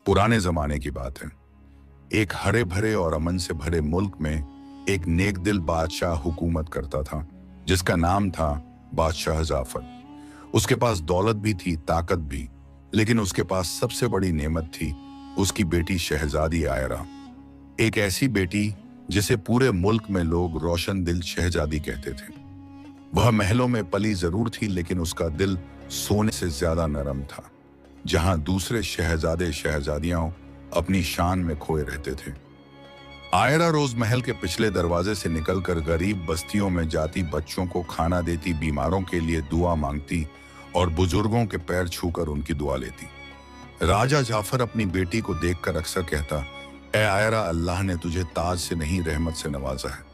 पुराने जमाने की बात है। एक हरे भरे और अमन से भरे मुल्क में एक नेक दिल बादशाह हुकूमत करता था, जिसका नाम था बादशाह जाफर। उसके पास दौलत भी थी, ताकत भी, लेकिन उसके पास सबसे बड़ी नेमत थी उसकी बेटी शहजादी आयरा। एक ऐसी बेटी जिसे पूरे मुल्क में लोग रोशन दिल शहजादी कहते थे। वह महलों में पली जरूर थी, लेकिन उसका दिल सोने से ज्यादा नरम था। जहां दूसरे शहजादे शहजादियां अपनी शान में खोए रहते थे, आयरा रोज महल के पिछले दरवाजे से निकलकर गरीब बस्तियों में जाती, बच्चों को खाना देती, बीमारों के लिए दुआ मांगती और बुजुर्गों के पैर छूकर उनकी दुआ लेती। राजा जाफर अपनी बेटी को देखकर अक्सर कहता, ए आयरा, अल्लाह ने तुझे ताज से नहीं रहमत से नवाजा है,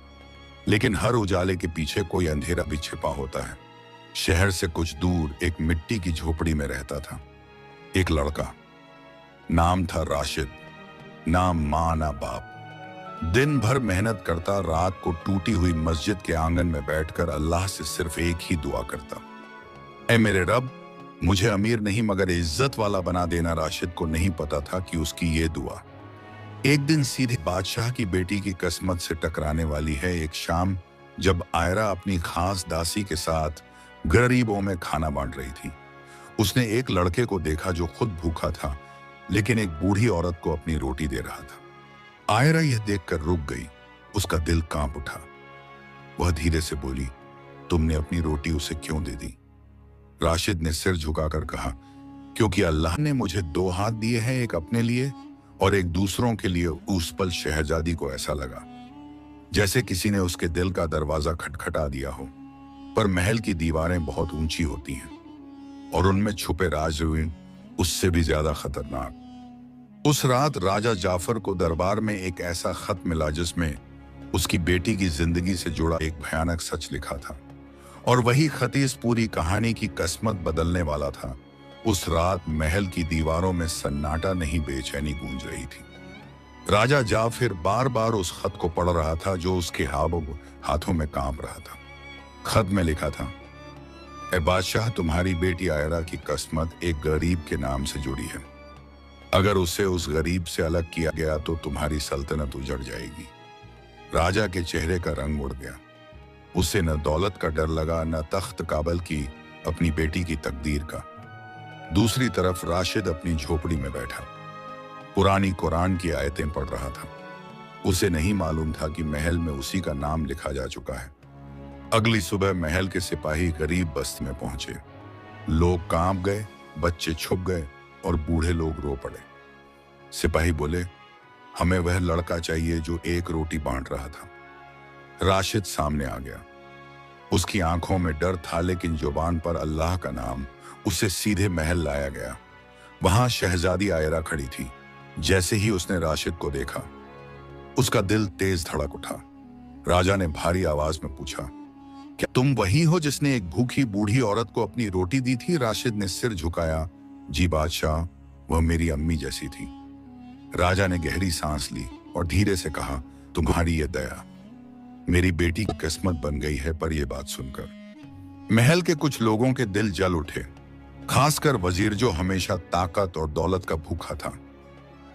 लेकिन हर उजाले के पीछे कोई अंधेरा भी छिपा होता है। शहर से कुछ दूर एक मिट्टी की झोपड़ी में रहता था एक लड़का। नाम था राशिद, ना माँ ना बाप। दिन भर मेहनत करता, रात को टूटी हुई मस्जिद के आंगन में बैठकर अल्लाह से सिर्फ एक ही दुआ करता, ऐ मेरे रब, मुझे अमीर नहीं मगर इज्जत वाला बना देना। राशिद को नहीं पता था कि उसकी ये दुआ एक दिन सीधे बादशाह की बेटी की किस्मत से टकराने वाली है। एक शाम जब आयरा अपनी खास दासी के साथ गरीबों में खाना बांट रही थी, उसने एक लड़के को देखा जो खुद भूखा था, लेकिन एक बूढ़ी औरत को अपनी रोटी दे रहा था। आयरा यह देखकर रुक गई, उसका दिल कांप उठा। वह धीरे से बोली, तुमने अपनी रोटी उसे क्यों दे दी? राशिद ने सिर झुकाकर कहा, क्योंकि अल्लाह ने मुझे दो हाथ दिए हैं, एक अपने लिए और एक दूसरों के लिए। उस पल शहजादी को ऐसा लगा जैसे किसी ने उसके दिल का दरवाजा खटखटा दिया हो। पर महल की दीवारें बहुत ऊंची होती हैं और उनमें छुपे राज उससे भी ज्यादा खतरनाक। उस रात राजा जाफर को दरबार में एक ऐसा खत मिला जिसमें उसकी बेटी की जिंदगी से जुड़ा एक भयानक सच लिखा था, और वही खत इस पूरी कहानी की किस्मत बदलने वाला था। उस रात महल की दीवारों में सन्नाटा नहीं, बेचैनी गूंज रही थी। राजा जाफर बार बार उस खत को पढ़ रहा था जो उसके हाथों में कांप रहा था। खत में लिखा था, ए बादशाह, तुम्हारी बेटी आयरा की किस्मत एक गरीब के नाम से जुड़ी है। अगर उसे उस गरीब से अलग किया गया तो तुम्हारी सल्तनत उजड़ जाएगी। राजा के चेहरे का रंग उड़ गया। उसे न दौलत का डर लगा, न तख्त काबल की अपनी बेटी की तकदीर का। दूसरी तरफ राशिद अपनी झोपड़ी में बैठा पुरानी कुरान की आयतें पढ़ रहा था। उसे नहीं मालूम था कि महल में उसी का नाम लिखा जा चुका है। अगली सुबह महल के सिपाही गरीब बस्ती में पहुंचे। लोग कांप गए, बच्चे छुप गए और बूढ़े लोग रो पड़े। सिपाही बोले, हमें वह लड़का चाहिए जो एक रोटी बांट रहा था। राशिद सामने आ गया। उसकी आंखों में डर था, लेकिन जुबान पर अल्लाह का नाम। उसे सीधे महल लाया गया। वहां शहजादी आयरा खड़ी थी। जैसे ही उसने राशिद को देखा, उसका दिल तेज धड़क उठा। राजा ने भारी आवाज में पूछा, क्या तुम वही हो जिसने एक भूखी बूढ़ी औरत को अपनी रोटी दी थी? राशिद ने सिर झुकाया, जी बादशाह, वह मेरी अम्मी जैसी थी। राजा ने गहरी सांस ली और धीरे से कहा, तुम्हारी यह दया मेरी बेटी की किस्मत बन गई है। पर यह बात सुनकर महल के कुछ लोगों के दिल जल उठे, खासकर वजीर जो हमेशा ताकत और दौलत का भूखा था।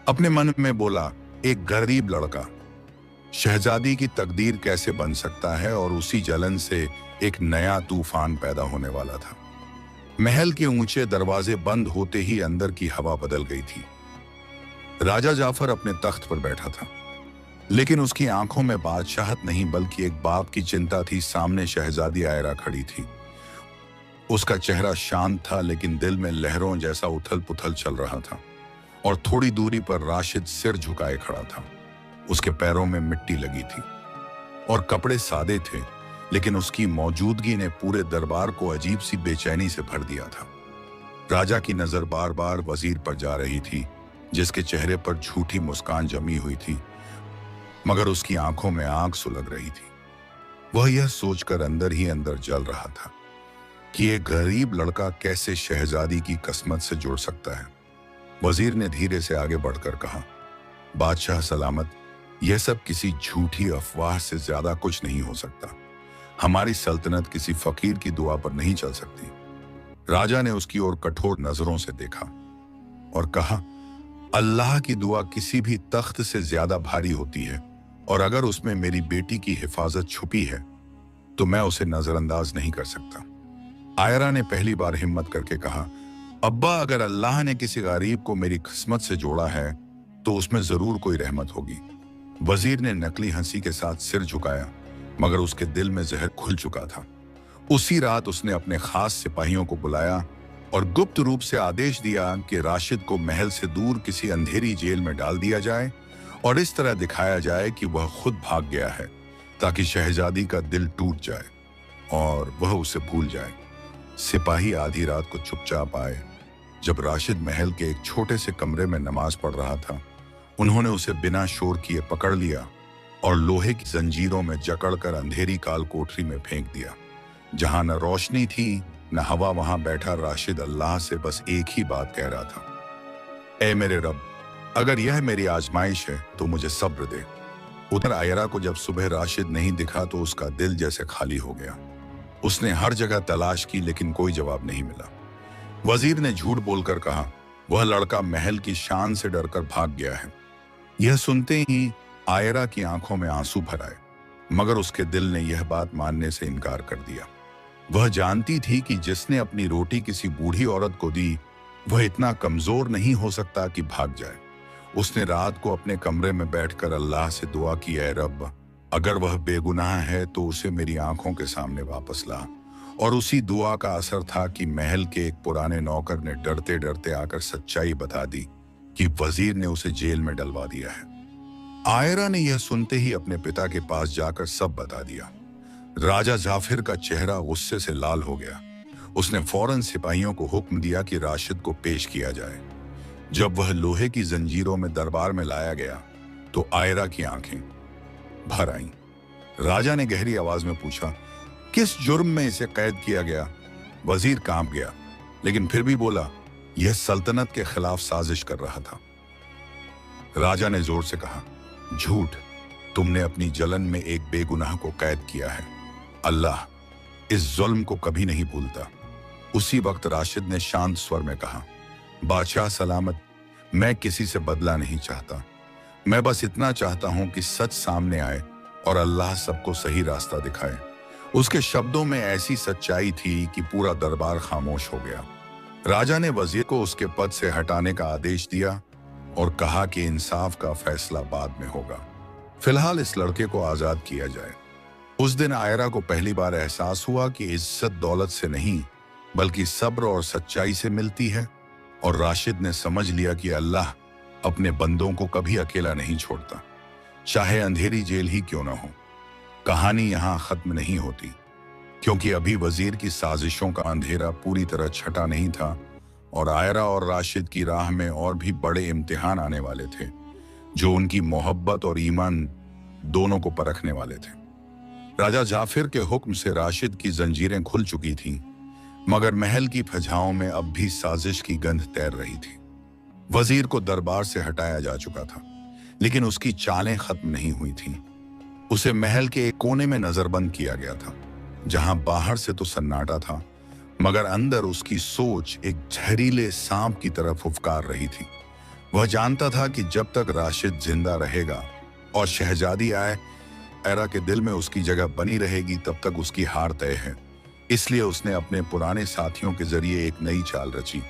अपने मन में बोला, एक गरीब लड़का शहजादी की तकदीर कैसे बन सकता है? और उसी जलन से एक नया तूफान पैदा होने वाला था। महल के ऊंचे दरवाजे बंद होते ही अंदर की हवा बदल गई थी। राजा जाफर अपने तख्त पर बैठा था, लेकिन उसकी आंखों में बादशाहत नहीं बल्कि एक बाप की चिंता थी। सामने शहजादी आयरा खड़ी थी। उसका चेहरा शांत था, लेकिन दिल में लहरों जैसा उथल पुथल चल रहा था। और थोड़ी दूरी पर राशिद सिर झुकाए खड़ा था। उसके पैरों में मिट्टी लगी थी और कपड़े सादे थे, लेकिन उसकी मौजूदगी ने पूरे दरबार को अजीब सी बेचैनी से भर दिया था। राजा की नजर बार बार वजीर पर जा रही थी, जिसके चेहरे पर झूठी मुस्कान जमी हुई थी, मगर उसकी आंखों में आग सुलग रही थी। वह यह सोचकर अंदर ही अंदर जल रहा था कि एक गरीब लड़का कैसे शहजादी की किस्मत से जुड़ सकता है। वजीर ने धीरे से आगे बढ़कर कहा, बादशाह सलामत, यह सब किसी झूठी अफवाह से ज्यादा कुछ नहीं हो सकता। हमारी सल्तनत किसी फकीर की दुआ पर नहीं चल सकती। राजा ने उसकी ओर कठोर नजरों से देखा और कहा, अल्लाह की दुआ किसी भी तख्त से ज्यादा भारी होती है, और अगर उसमें मेरी बेटी की हिफाजत छुपी है तो मैं उसे नजरअंदाज नहीं कर सकता। आयरा ने पहली बार हिम्मत करके कहा, अब्बा, अगर अल्लाह ने किसी गरीब को मेरी किस्मत से जोड़ा है तो उसमें जरूर कोई रहमत होगी। वजीर ने नकली हंसी के साथ सिर झुकाया, मगर उसके दिल में जहर घुल चुका था। उसी रात उसने अपने खास सिपाहियों को बुलाया और गुप्त रूप से आदेश दिया कि राशिद को महल से दूर किसी अंधेरी जेल में डाल दिया जाए और इस तरह दिखाया जाए कि वह खुद भाग गया है, ताकि शहजादी का दिल टूट जाए और वह उसे भूल जाए। सिपाही आधी रात को चुपचाप आए। जब राशिद महल के एक छोटे से कमरे में नमाज पढ़ रहा था, उन्होंने उसे बिना शोर किए पकड़ लिया और लोहे की जंजीरों में जकड़कर अंधेरी काल कोठरी में फेंक दिया। जहां न रोशनी थी न हवा, वहां बैठा राशिद अल्लाह से बस एक ही बात कह रहा था, ऐ मेरे रब, अगर यह मेरी आजमाइश है तो मुझे सब्र दे। उधर आयरा को जब सुबह राशिद नहीं दिखा तो उसका दिल जैसे खाली हो गया। उसने हर जगह तलाश की लेकिन कोई जवाब नहीं मिला। वजीर ने झूठ बोलकर कहा, वह लड़का महल की शान से डरकर भाग गया है। यह सुनते ही आयरा की आंखों में आंसू भर आए, मगर उसके दिल ने यह बात मानने से इनकार कर दिया। वह जानती थी कि जिसने अपनी रोटी किसी बूढ़ी औरत को दी, वह इतना कमजोर नहीं हो सकता कि भाग जाए। उसने रात को अपने कमरे में बैठकर अल्लाह से दुआ की, ऐ रब, अगर वह बेगुनाह है तो उसे मेरी आंखों के सामने वापस ला। और उसी दुआ का असर था कि महल के एक पुराने नौकर ने डरते डरते आकर सच्चाई बता दी कि वजीर ने उसे जेल में डलवा दिया है। आयरा ने यह सुनते ही अपने पिता के पास जाकर सब बता दिया। राजा जाफिर का चेहरा गुस्से से लाल हो गया। उसने फौरन सिपाहियों को हुक्म दिया कि राशिद को पेश किया जाए। जब वह लोहे की जंजीरों में दरबार में लाया गया तो आयरा की आंखें भर आईं। राजा ने गहरी आवाज में पूछा, किस जुर्म में इसे कैद किया गया? वजीर कांप गया, लेकिन फिर भी बोला, यह सल्तनत के खिलाफ साजिश कर रहा था। राजा ने जोर से कहा, झूठ, तुमने अपनी जलन में एक बेगुनाह को कैद किया है। अल्लाह इस जुल्म को कभी नहीं भूलता। उसी वक्त राशिद ने शांत स्वर में कहा, बादशाह सलामत, मैं किसी से बदला नहीं चाहता। मैं बस इतना चाहता हूं कि सच सामने आए और अल्लाह सबको सही रास्ता दिखाए। उसके शब्दों में ऐसी सच्चाई थी कि पूरा दरबार खामोश हो गया। राजा ने वजीर को उसके पद से हटाने का आदेश दिया और कहा कि इंसाफ का फैसला बाद में होगा। फिलहाल इस लड़के को आजाद किया जाए। उस दिन आयरा को पहली बार एहसास हुआ कि इज्जत दौलत से नहीं बल्कि सब्र और सच्चाई से मिलती है, और राशिद ने समझ लिया कि अल्लाह अपने बंदों को कभी अकेला नहीं छोड़ता, चाहे अंधेरी जेल ही क्यों ना हो। कहानी यहां खत्म नहीं होती, क्योंकि अभी वजीर की साजिशों का अंधेरा पूरी तरह छटा नहीं था और आयरा और राशिद की राह में और भी बड़े इम्तिहान आने वाले थे, जो उनकी मोहब्बत और ईमान दोनों को परखने वाले थे। राजा जाफिर के हुक्म से राशिद की जंजीरें खुल चुकी थीं, मगर महल की फजाओं में अब भी साजिश की गंध तैर रही थी। वजीर को दरबार से हटाया जा चुका था, लेकिन उसकी चालें खत्म नहीं हुई थीं। उसे महल के एक कोने में नजरबंद किया गया था, जहां बाहर से तो सन्नाटा था, मगर अंदर उसकी सोच एक जहरीले सांप की तरह फुफकार रही थी। वह जानता था कि जब तक राशिद जिंदा रहेगा और शहजादी आयरा के दिल में उसकी जगह बनी रहेगी, तब तक उसकी हार तय है। इसलिए उसने अपने पुराने साथियों के जरिए एक नई चाल रची।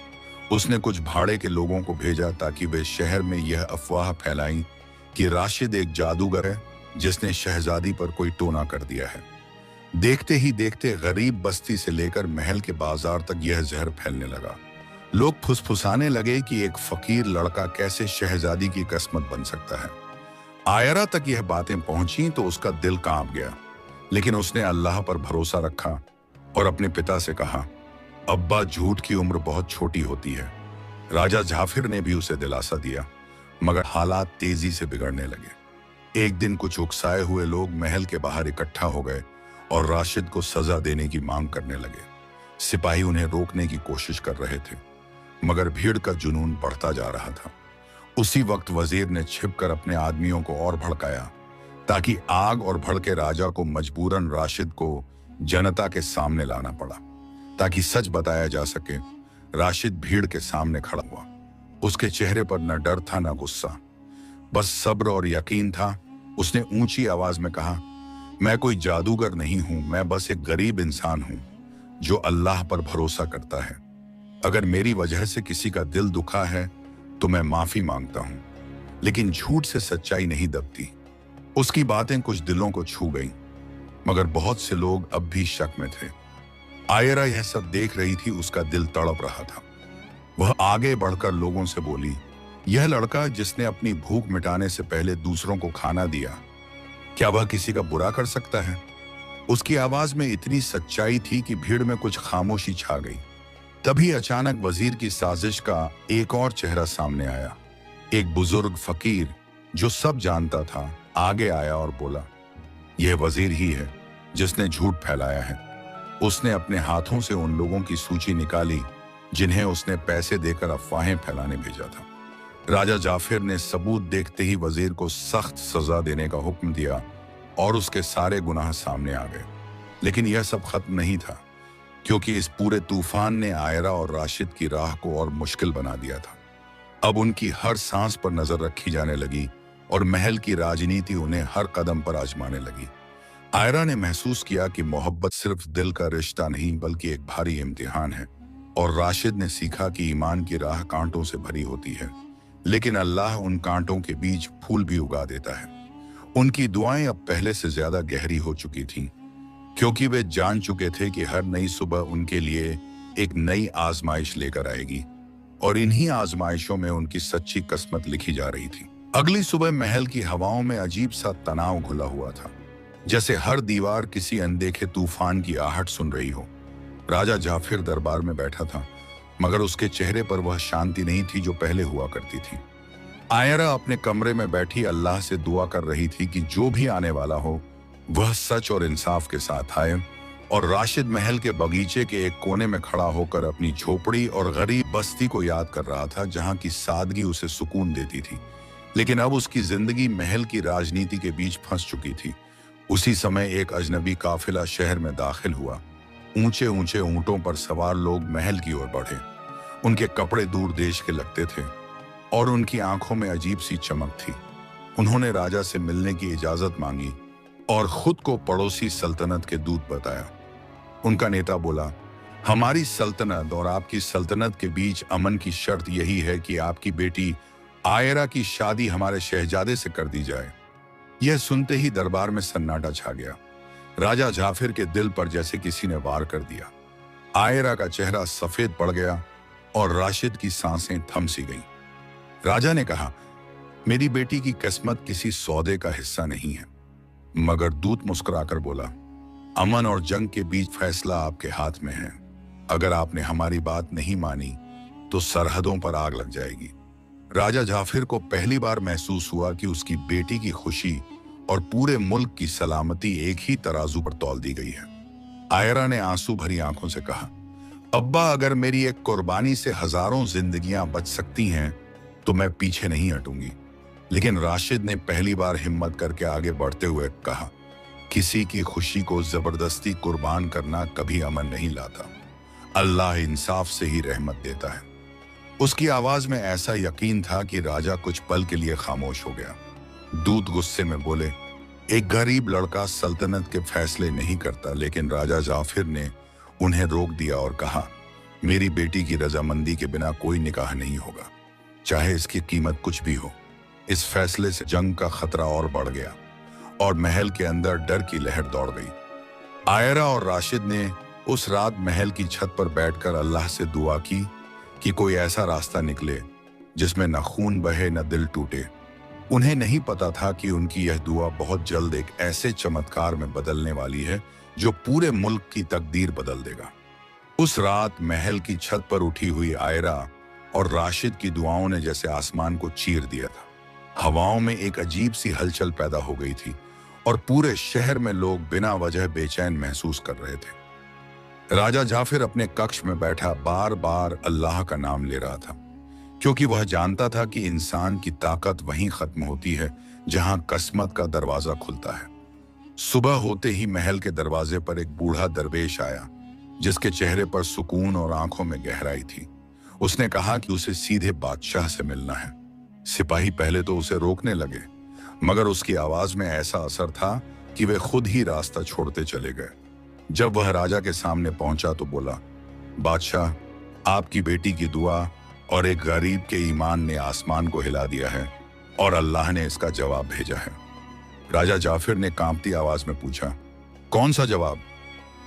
उसने कुछ भाड़े के लोगों को भेजा ताकि वे शहर में यह अफवाह फैलाएं कि राशिद एक जादूगर है जिसने शहजादी पर कोई टोना कर दिया है। देखते ही देखते गरीब बस्ती से लेकर महल के बाजार तक यह जहर फैलने लगा। लोग फुसफुसाने लगे कि एक फकीर लड़का कैसे शहजादी की किस्मत बन सकता है। आयरा तक यह बातें पहुंची तो उसका दिल कांप गया, लेकिन उसने अल्लाह पर भरोसा रखा और अपने पिता से कहा, अब्बा, झूठ की उम्र बहुत छोटी होती है। राजा जाफिर ने भी उसे दिलासा दिया, मगर हालात तेजी से बिगड़ने लगे। एक दिन कुछ उकसाए हुए लोग महल के बाहर इकट्ठा हो गए और राशिद को सजा देने की मांग करने लगे। सिपाही उन्हें रोकने की कोशिश कर रहे थे, मगर भीड़ का जुनून बढ़ता जा रहा था। उसी वक्त वजीर ने छिपकर अपने आदमियों को और भड़काया, ताकि आग और भड़के राजा को मजबूरन राशिद को जनता के सामने लाना पड़ा, ताकि सच बताया जा सके। राशिद भीड़ के सामने खड़ा हुआ उसके चेहरे पर न डर था न गुस्सा, बस सब्र और यकीन था। उसने ऊंची आवाज में कहा, मैं कोई जादूगर नहीं हूं, मैं बस एक गरीब इंसान हूं जो अल्लाह पर भरोसा करता है। अगर मेरी वजह से किसी का दिल दुखा है तो मैं माफी मांगता हूं, लेकिन झूठ से सच्चाई नहीं दबती। उसकी बातें कुछ दिलों को छू गईं, मगर बहुत से लोग अब भी शक में थे। आयरा यह सब देख रही थी, उसका दिल तड़प रहा था। वह आगे बढ़कर लोगों से बोली, यह लड़का जिसने अपनी भूख मिटाने से पहले दूसरों को खाना दिया, क्या वह किसी का बुरा कर सकता है? उसकी आवाज में इतनी सच्चाई थी कि भीड़ में कुछ खामोशी छा गई। तभी अचानक वजीर की साजिश का एक और चेहरा सामने आया। एक बुजुर्ग फकीर जो सब जानता था आगे आया और बोला, यह वजीर ही है जिसने झूठ फैलाया है। उसने अपने हाथों से उन लोगों की सूची निकाली जिन्हें उसने पैसे देकर अफवाहें फैलाने भेजा था। राजा जाफिर ने सबूत देखते ही वजीर को सख्त सजा देने का हुक्म दिया और उसके सारे गुनाह सामने आ गए। लेकिन यह सब खत्म नहीं था, क्योंकि इस पूरे तूफान ने आयरा और राशिद की राह को और मुश्किल बना दिया था। अब उनकी हर सांस पर नजर रखी जाने लगी और महल की राजनीति उन्हें हर कदम पर आजमाने लगी। आयरा ने महसूस किया कि मोहब्बत सिर्फ दिल का रिश्ता नहीं बल्कि एक भारी इम्तिहान है, और राशिद ने सीखा कि ईमान की राह कांटों से भरी होती है, लेकिन अल्लाह उन कांटों के बीच फूल भी उगा देता है। उनकी दुआएं अब पहले से ज्यादा गहरी हो चुकी थीं, क्योंकि वे जान चुके थे कि हर नई सुबह उनके लिए एक नई आजमाइश लेकर आएगी, और इन्हीं आजमाइशों में उनकी सच्ची किस्मत लिखी जा रही थी। अगली सुबह महल की हवाओं में अजीब सा तनाव घुला हुआ था, जैसे हर दीवार किसी अनदेखे तूफान की आहट सुन रही हो। राजा जाफिर दरबार में बैठा था, मगर उसके चेहरे पर वह शांति नहीं थी जो पहले हुआ करती थी। आयरा अपने कमरे में बैठी अल्लाह से दुआ कर रही थी कि जो भी आने वाला हो वह सच और इंसाफ के साथ आए, और राशिद महल के बगीचे के एक कोने में खड़ा होकर अपनी झोपड़ी और गरीब बस्ती को याद कर रहा था, जहां की सादगी उसे सुकून देती थी। लेकिन अब उसकी जिंदगी महल की राजनीति के बीच फंस चुकी थी। उसी समय एक अजनबी काफिला शहर में दाखिल हुआ। ऊंचे ऊंचे ऊंटों पर सवार लोग महल की ओर बढ़े। उनके कपड़े दूर देश के लगते थे और उनकी आंखों में अजीब सी चमक थी। उन्होंने राजा से मिलने की इजाजत मांगी और खुद को पड़ोसी सल्तनत के दूत बताया। उनका नेता बोला, हमारी सल्तनत और आपकी सल्तनत के अमन अमन की शर्त यही है कि आपकी बेटी आयरा की शादी हमारे शहजादे से कर दी जाए। यह सुनते ही दरबार में सन्नाटा छा गया। राजा जाफिर के दिल पर जैसे किसी ने वार कर दिया। आयरा का चेहरा सफेद पड़ गया और राशिद की सांसें थम सी गईं। राजा ने कहा, मेरी बेटी की किस्मत किसी सौदे का हिस्सा नहीं है। मगर दूत मुस्कुराकर बोला, अमन और जंग के बीच फैसला आपके हाथ में है। अगर आपने हमारी बात नहीं मानी तो सरहदों पर आग लग जाएगी। राजा जाफिर को पहली बार महसूस हुआ कि उसकी बेटी की खुशी और पूरे मुल्क की सलामती एक ही तराजू पर तौल दी गई है। आयरा ने आंसू भरी आंखों से कहा, अब्बा, अगर मेरी एक कुर्बानी से हजारों जिंदगियां बच सकती हैं तो मैं पीछे नहीं हटूंगी। लेकिन राशिद ने पहली बार हिम्मत करके आगे बढ़ते हुए कहा, किसी की खुशी को जबरदस्ती कुर्बान करना कभी अमन नहीं लाता। अल्लाह इंसाफ से ही रहमत देता है। उसकी आवाज में ऐसा यकीन था कि राजा कुछ पल के लिए खामोश हो गया। दूत गुस्से में बोले, एक गरीब लड़का सल्तनत के फैसले नहीं करता। लेकिन राजा जाफिर ने उन्हें रोक दिया और कहा, मेरी बेटी की रजामंदी के बिना कोई निकाह नहीं होगा, चाहे इसकी कीमत कुछ भी हो। इस फैसले से जंग का खतरा और बढ़ गया और महल के अंदर डर की लहर दौड़ गई। आयरा और राशिद ने उस रात महल की छत पर बैठकर अल्लाह से दुआ की कि कोई ऐसा रास्ता निकले जिसमें न खून बहे न दिल टूटे। उन्हें नहीं पता था कि उनकी यह दुआ बहुत जल्द एक ऐसे चमत्कार में बदलने वाली है जो पूरे मुल्क की तकदीर बदल देगा। उस रात महल की छत पर उठी हुई आयरा और राशिद की दुआओं ने जैसे आसमान को चीर दिया था। हवाओं में एक अजीब सी हलचल पैदा हो गई थी और पूरे शहर में लोग बिना वजह बेचैन महसूस कर रहे थे। राजा जाफिर अपने कक्ष में बैठा बार बार अल्लाह का नाम ले रहा था, क्योंकि वह जानता था कि इंसान की ताकत वहीं खत्म होती है जहां किस्मत का दरवाजा खुलता है। सुबह होते ही महल के दरवाजे पर एक बूढ़ा दरवेश आया, जिसके चेहरे पर सुकून और आंखों में गहराई थी। उसने कहा कि उसे सीधे बादशाह से मिलना है। सिपाही पहले तो उसे रोकने लगे, मगर उसकी आवाज में ऐसा असर था कि वे खुद ही रास्ता छोड़ते चले गए। जब वह राजा के सामने पहुंचा तो बोला, बादशाह, आपकी बेटी की दुआ और एक गरीब के ईमान ने आसमान को हिला दिया है और अल्लाह ने इसका जवाब भेजा है। राजा जाफिर ने कांपती आवाज में पूछा, कौन सा जवाब?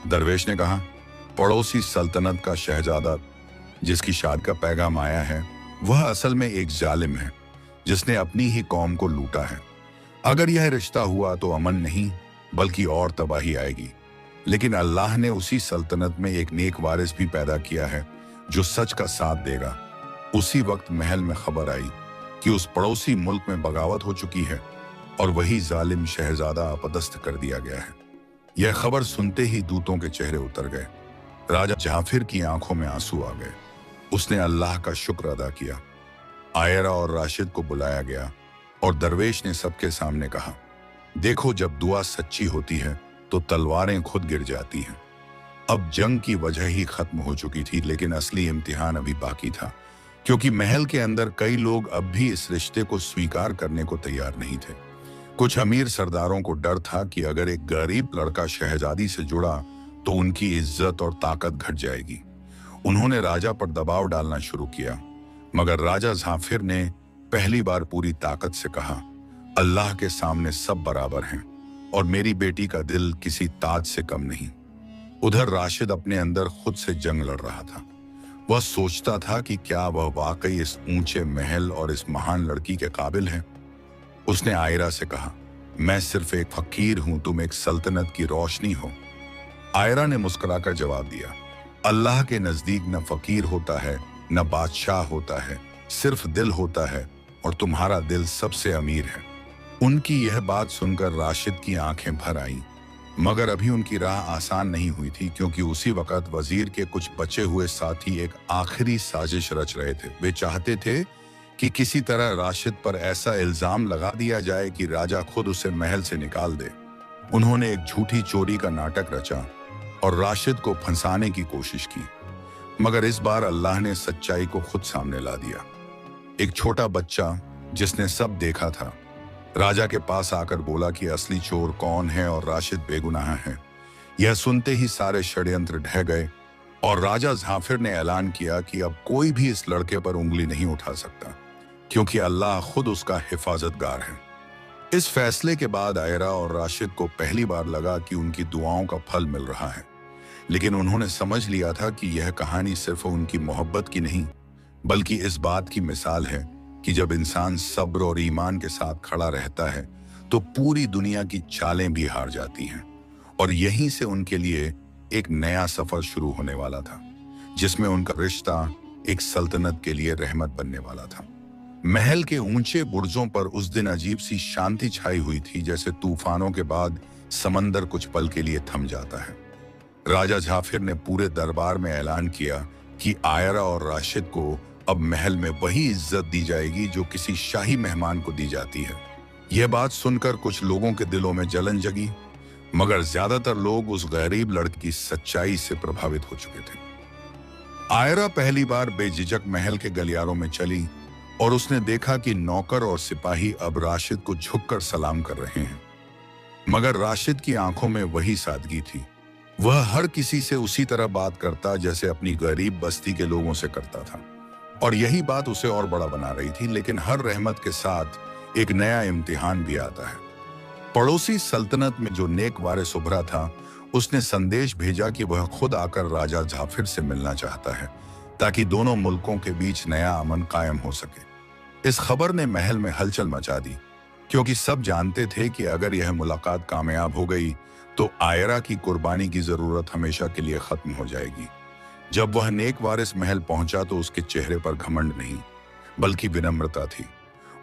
दरवेश ने कहा, पड़ोसी सल्तनत का शहजादा जिसकी शादी का पैगाम आया है, वह असल में एक जालिम है जिसने अपनी ही कौम को लूटा है। अगर यह रिश्ता हुआ तो अमन नहीं बल्कि और तबाही आएगी। लेकिन अल्लाह ने उसी सल्तनत में एक नेक वारिस भी पैदा किया है जो सच का साथ देगा। उसी वक्त महल में खबर आई कि उस पड़ोसी मुल्क में बगावत हो चुकी है और वही जालिम शहजादा अपदस्थ कर दिया गया है। यह खबर सुनते ही दूतों के चेहरे उतर गए। राजा जाफिर की आंखों में आंसू आ गए। उसने अल्लाह का शुक्र अदा किया। आयरा और राशिद को बुलाया गया और दरवेश ने सबके सामने कहा, देखो, जब दुआ सच्ची होती है तो तलवारें खुद गिर जाती हैं। अब जंग की वजह ही खत्म हो चुकी थी, लेकिन असली इम्तिहान अभी बाकी था, क्योंकि महल के अंदर कई लोग अब भी इस रिश्ते को स्वीकार करने को तैयार नहीं थे। कुछ अमीर सरदारों को डर था कि अगर एक गरीब लड़का शहजादी से जुड़ा तो उनकी इज्जत और ताकत घट जाएगी। उन्होंने राजा पर दबाव डालना शुरू किया, मगर राजा जाफिर ने पहली बार पूरी ताकत से कहा, अल्लाह के सामने सब बराबर हैं और मेरी बेटी का दिल किसी ताज से कम नहीं। उधर राशिद अपने अंदर खुद से जंग लड़ रहा था। वह सोचता था कि क्या वह वाकई इस ऊंचे महल और इस महान लड़की के काबिल है। उसने आयरा से कहा, मैं सिर्फ एक फकीर हूं, तुम एक सल्तनत की रोशनी हो। आयरा ने मुस्कुराकर जवाब दिया, अल्लाह के नजदीक न फकीर होता है न बादशाह होता है, सिर्फ दिल होता है और तुम्हारा दिल सबसे अमीर है। उनकी यह बात सुनकर राशिद की आंखें भर आईं, मगर अभी उनकी राह आसान नहीं हुई थी, क्योंकि उसी वक्त वजीर के कुछ बचे हुए साथी एक आखिरी साजिश रच रहे थे। वे चाहते थे कि किसी तरह राशिद पर ऐसा इल्जाम लगा दिया जाए कि राजा खुद उसे महल से निकाल दे। उन्होंने एक झूठी चोरी का नाटक रचा और राशिद को फंसाने की कोशिश की, मगर इस बार अल्लाह ने सच्चाई को खुद सामने ला दिया। एक छोटा बच्चा जिसने सब देखा था, राजा के पास आकर बोला कि असली चोर कौन है और राशिद बेगुनाह है। यह सुनते ही सारे षड्यंत्र ढह गए और राजा जाफिर ने ऐलान किया कि अब कोई भी इस लड़के पर उंगली नहीं उठा सकता, क्योंकि अल्लाह खुद उसका हिफाजतगार है। इस फैसले के बाद आयरा और राशिद को पहली बार लगा कि उनकी दुआओं का फल मिल रहा है, लेकिन उन्होंने समझ लिया था कि यह कहानी सिर्फ उनकी मोहब्बत की नहीं, बल्कि इस बात की मिसाल है कि जब इंसान सब्र और ईमान के साथ खड़ा रहता है तो पूरी दुनिया की चालें भी हार जाती हैं। और यहीं से उनके लिए एक नया सफर शुरू होने वाला था, जिसमें उनका रिश्ता एक सल्तनत के लिए रहमत बनने वाला था। महल के ऊंचे बुर्जों पर उस दिन अजीब सी शांति छाई हुई थी, जैसे तूफानों के बाद समंदर कुछ पल के लिए थम जाता है। राजा जाफिर ने पूरे दरबार में ऐलान किया कि आयरा और राशिद को अब महल में वही इज्जत दी जाएगी जो किसी शाही मेहमान को दी जाती है। यह बात सुनकर कुछ लोगों के दिलों में जलन जगी, मगर ज्यादातर लोग उस गरीब लड़की की सच्चाई से प्रभावित हो चुके थे। आयरा पहली बार बेझिझक महल के गलियारों में चली और उसने देखा कि नौकर और सिपाही अब राशिद को झुककर सलाम कर रहे हैं, मगर राशिद की आंखों में वही सादगी थी। वह हर किसी से उसी तरह बात करता जैसे अपनी गरीब बस्ती के लोगों से करता था, और यही बात उसे और बड़ा बना रही थी। लेकिन हर रहमत के साथ एक नया इम्तिहान भी आता है। पड़ोसी सल्तनत में जो नेक वारिस उभरा था, उसने संदेश भेजा कि वह खुद आकर राजा जाफिर से मिलना चाहता है, ताकि दोनों मुल्कों के बीच नया अमन कायम हो सके। इस खबर ने महल में हलचल मचा दी, क्योंकि सब जानते थे कि अगर यह मुलाकात कामयाब हो गई तो आयरा की कुर्बानी की जरूरत हमेशा के लिए खत्म हो जाएगी। जब वह नेक वारिस महल पहुंचा तो उसके चेहरे पर घमंड नहीं बल्कि विनम्रता थी।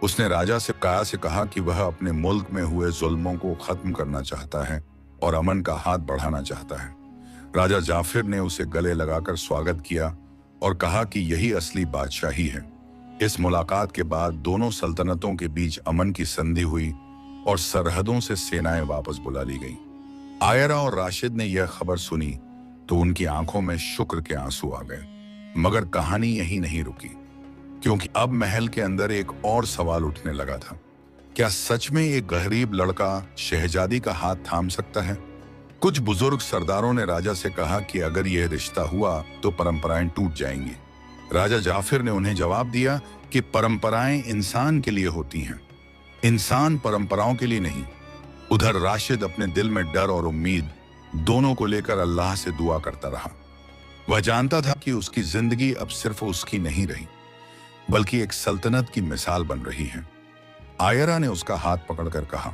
उसने राजा से कहा कि वह अपने मुल्क में हुए जुल्मों को खत्म करना चाहता है और अमन का हाथ बढ़ाना चाहता है। राजा जाफिर ने उसे गले लगाकर स्वागत किया और कहा कि यही असली बादशाही है। इस मुलाकात के बाद दोनों सल्तनतों के बीच अमन की संधि हुई और सरहदों से सेनाएं वापस बुला ली गईं। आयरा और राशिद ने यह खबर सुनी तो उनकी आंखों में शुक्र के आंसू आ गए। मगर कहानी यही नहीं रुकी, क्योंकि अब महल के अंदर एक और सवाल उठने लगा था। क्या सच में एक गरीब लड़का शहजादी का हाथ थाम सकता है? कुछ बुजुर्ग सरदारों ने राजा से कहा कि अगर यह रिश्ता हुआ तो परंपराएं टूट जाएंगी। राजा जाफिर ने उन्हें जवाब दिया कि परंपराएं इंसान के लिए होती हैं, इंसान परंपराओं के लिए नहीं। उधर राशिद अपने दिल में डर और उम्मीद दोनों को लेकर अल्लाह से दुआ करता रहा। वह जानता था कि उसकी जिंदगी अब सिर्फ उसकी नहीं रही, बल्कि एक सल्तनत की मिसाल बन रही है। आयरा ने उसका हाथ पकड़कर कहा,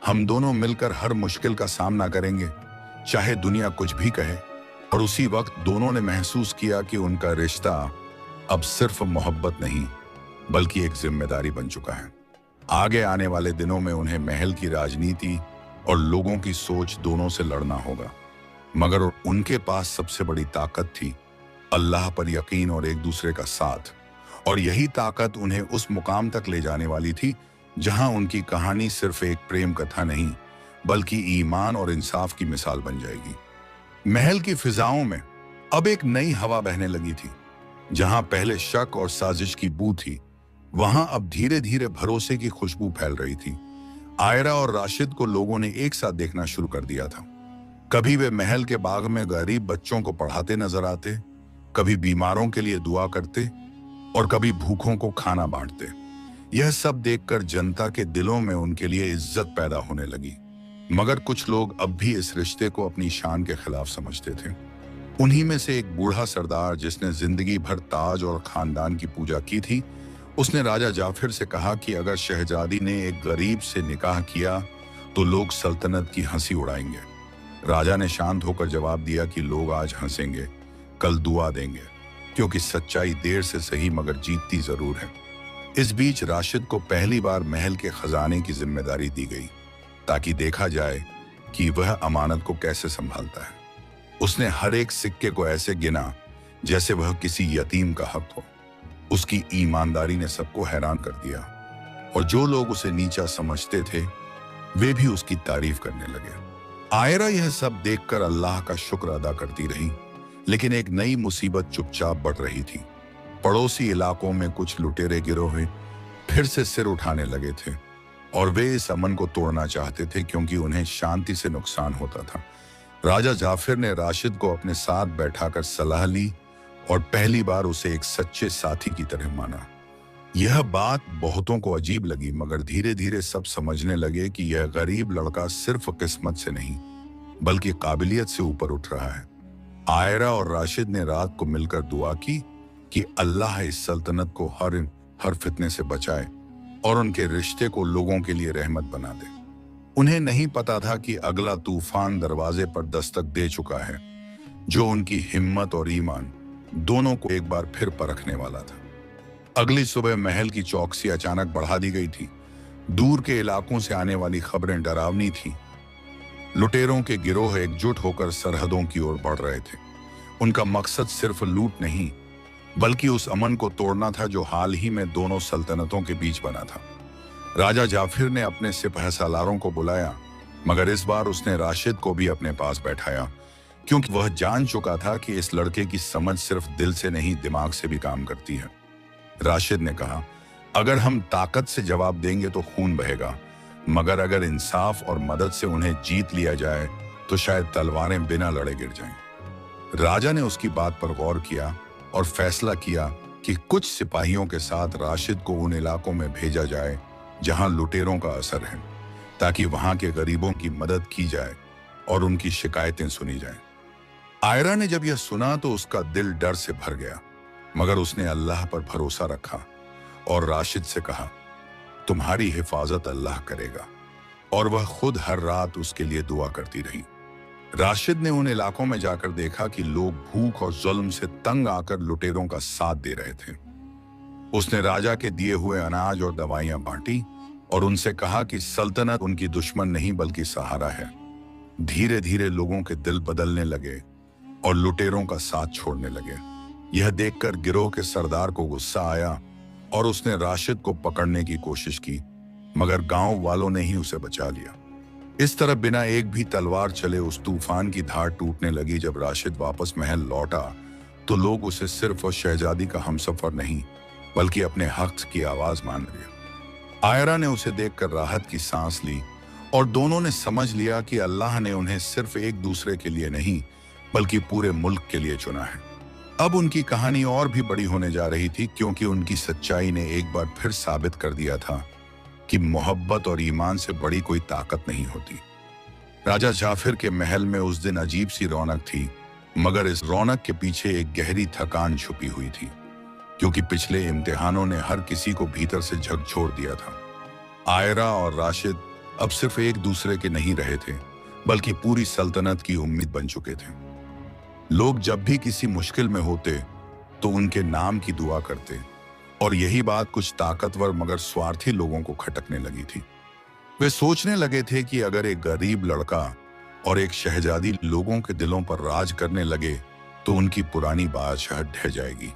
हम दोनों मिलकर हर मुश्किल का सामना करेंगे, चाहे दुनिया कुछ भी कहे। और उसी वक्त दोनों ने महसूस किया कि उनका रिश्ता अब सिर्फ मोहब्बत नहीं, बल्कि एक जिम्मेदारी बन चुका है। आगे आने वाले दिनों में उन्हें महल की राजनीति और लोगों की सोच दोनों से लड़ना होगा, मगर उनके पास सबसे बड़ी ताकत थी अल्लाह पर यकीन और एक दूसरे का साथ। और यही ताकत उन्हें उस मुकाम तक ले जाने वाली थी जहां उनकी कहानी सिर्फ एक प्रेम कथा नहीं, बल्कि ईमान और इंसाफ की मिसाल बन जाएगी। महल की फिजाओं में अब एक नई हवा बहने लगी थी। जहां पहले शक और साजिश की बू थी, वहां अब धीरे धीरे भरोसे की खुशबू फैल रही थी। आयरा और राशिद को लोगों ने एक साथ देखना शुरू कर दिया था। कभी वे महल के बाग में गरीब बच्चों को पढ़ाते नजर आते, कभी बीमारों के लिए दुआ करते और कभी भूखों को खाना बांटते। यह सब देखकर जनता के दिलों में उनके लिए इज्जत पैदा होने लगी। मगर कुछ लोग अब भी इस रिश्ते को अपनी शान के खिलाफ समझते थे। उन्हीं में से एक बूढ़ा सरदार, जिसने जिंदगी भर ताज और खानदान की पूजा की थी, उसने राजा जाफिर से कहा कि अगर शहजादी ने एक गरीब से निकाह किया तो लोग सल्तनत की हंसी उड़ाएंगे। राजा ने शांत होकर जवाब दिया कि लोग आज हंसेंगे, कल दुआ देंगे, क्योंकि सच्चाई देर से सही मगर जीतती जरूर है। इस बीच राशिद को पहली बार महल के खजाने की जिम्मेदारी दी गई, ताकि देखा जाए कि वह अमानत को कैसे संभालता है। उसने हर एक सिक्के को ऐसे गिना जैसे वह किसी यतीम का हक हो। उसकी ईमानदारी ने सबको हैरान कर दिया, और जो लोग उसे नीचा समझते थे वे भी उसकी तारीफ करने लगे। आयरा यह सब देखकर अल्लाह का शुक्र अदा करती रही, लेकिन एक नई मुसीबत चुपचाप बढ़ रही थी। पड़ोसी इलाकों में कुछ लुटेरे गिरोह फिर से सिर उठाने लगे थे, और वे इस अमन को तोड़ना चाहते थे क्योंकि उन्हें शांति से नुकसान होता था। राजा जाफिर ने राशिद को अपने साथ बैठाकर सलाह ली और पहली बार उसे एक सच्चे साथी की तरह माना। यह बात बहुतों को अजीब लगी, मगर धीरे धीरे सब समझने लगे कि यह गरीब लड़का सिर्फ किस्मत से नहीं, बल्कि काबिलियत से ऊपर उठ रहा है। आयरा और राशिद ने रात को मिलकर दुआ की कि अल्लाह इस सल्तनत को हर फितने से बचाए और उनके रिश्ते को लोगों के लिए रहमत बना दे। उन्हें नहीं पता था कि अगला तूफान दरवाजे पर दस्तक दे चुका है, जो उनकी हिम्मत और ईमान दोनों को एक बार फिर परखने वाला था। अगली सुबह महल की चौकसी अचानक बढ़ा दी गई थी। दूर के इलाकों से आने वाली खबरें डरावनी थीं। लुटेरों के गिरोह एकजुट होकर सरहदों की ओर बढ़ रहे थे। उनका मकसद सिर्फ लूट नहीं, बल्कि उस अमन को तोड़ना था जो हाल ही में दोनों सल्तनतों के बीच बना था। राजा जाफिर ने अपने सिपह सालारों को बुलाया, मगर इस बार उसने राशिद को भी अपने पास बैठाया, क्योंकि वह जान चुका था कि इस लड़के की समझ सिर्फ दिल से नहीं, दिमाग से भी काम करती है। राशिद ने कहा, अगर हम ताकत से जवाब देंगे तो खून बहेगा, मगर अगर इंसाफ और मदद से उन्हें जीत लिया जाए तो शायद तलवारें बिना लड़े गिर जाएं। राजा ने उसकी बात पर गौर किया और फैसला किया कि कुछ सिपाहियों के साथ राशिद को उन इलाकों में भेजा जाए जहां लुटेरों का असर है, ताकि वहां के गरीबों की मदद की जाए और उनकी शिकायतें सुनी जाएं। आयरा ने जब यह सुना तो उसका दिल डर से भर गया, मगर उसने अल्लाह पर भरोसा रखा और राशिद से कहा, तुम्हारी हिफाजत अल्लाह करेगा। और वह खुद हर रात उसके लिए दुआ करती रही। राशिद ने उन इलाकों में जाकर देखा कि लोग भूख और जुल्म से तंग आकर लुटेरों का साथ दे रहे थे। उसने राजा के दिए हुए अनाज और दवाइयां बांटी और उनसे कहा कि सल्तनत उनकी दुश्मन नहीं बल्कि सहारा है। धीरे धीरे लोगों के दिल बदलने लगे और लुटेरों का साथ छोड़ने लगे। यह देखकर गिरोह के सरदार को गुस्सा आया और उसने राशिद को पकड़ने की कोशिश की, मगर गांव वालों ने ही उसे बचा लिया। इस तरह बिना एक भी तलवार चले उस तूफान की धार टूटने लगी। जब राशिद वापस महल लौटा तो लोग उसे सिर्फ और शहजादी का हमसफर नहीं बल्कि अपने हक की आवाज मान रहे। आयरा ने उसे देखकर राहत की सांस ली और दोनों ने समझ लिया कि अल्लाह ने उन्हें सिर्फ एक दूसरे के लिए नहीं बल्कि पूरे मुल्क के लिए चुना है। अब उनकी कहानी और भी बड़ी होने जा रही थी, क्योंकि उनकी सच्चाई ने एक बार फिर साबित कर दिया था कि मोहब्बत और ईमान से बड़ी कोई ताकत नहीं होती। राजा जाफिर के महल में उस दिन अजीब सी रौनक थी, मगर इस रौनक के पीछे एक गहरी थकान छुपी हुई थी, क्योंकि पिछले इम्तिहानों ने हर किसी को भीतर से झकझोर दिया था। आयरा और राशिद अब सिर्फ एक दूसरे के नहीं रहे थे, बल्कि पूरी सल्तनत की उम्मीद बन चुके थे। लोग जब भी किसी मुश्किल में होते तो उनके नाम की दुआ करते, और यही बात कुछ ताकतवर मगर स्वार्थी लोगों को खटकने लगी थी। वे सोचने लगे थे कि अगर एक गरीब लड़का और एक शहजादी लोगों के दिलों पर राज करने लगे तो उनकी पुरानी बादशाहत ढह जाएगी।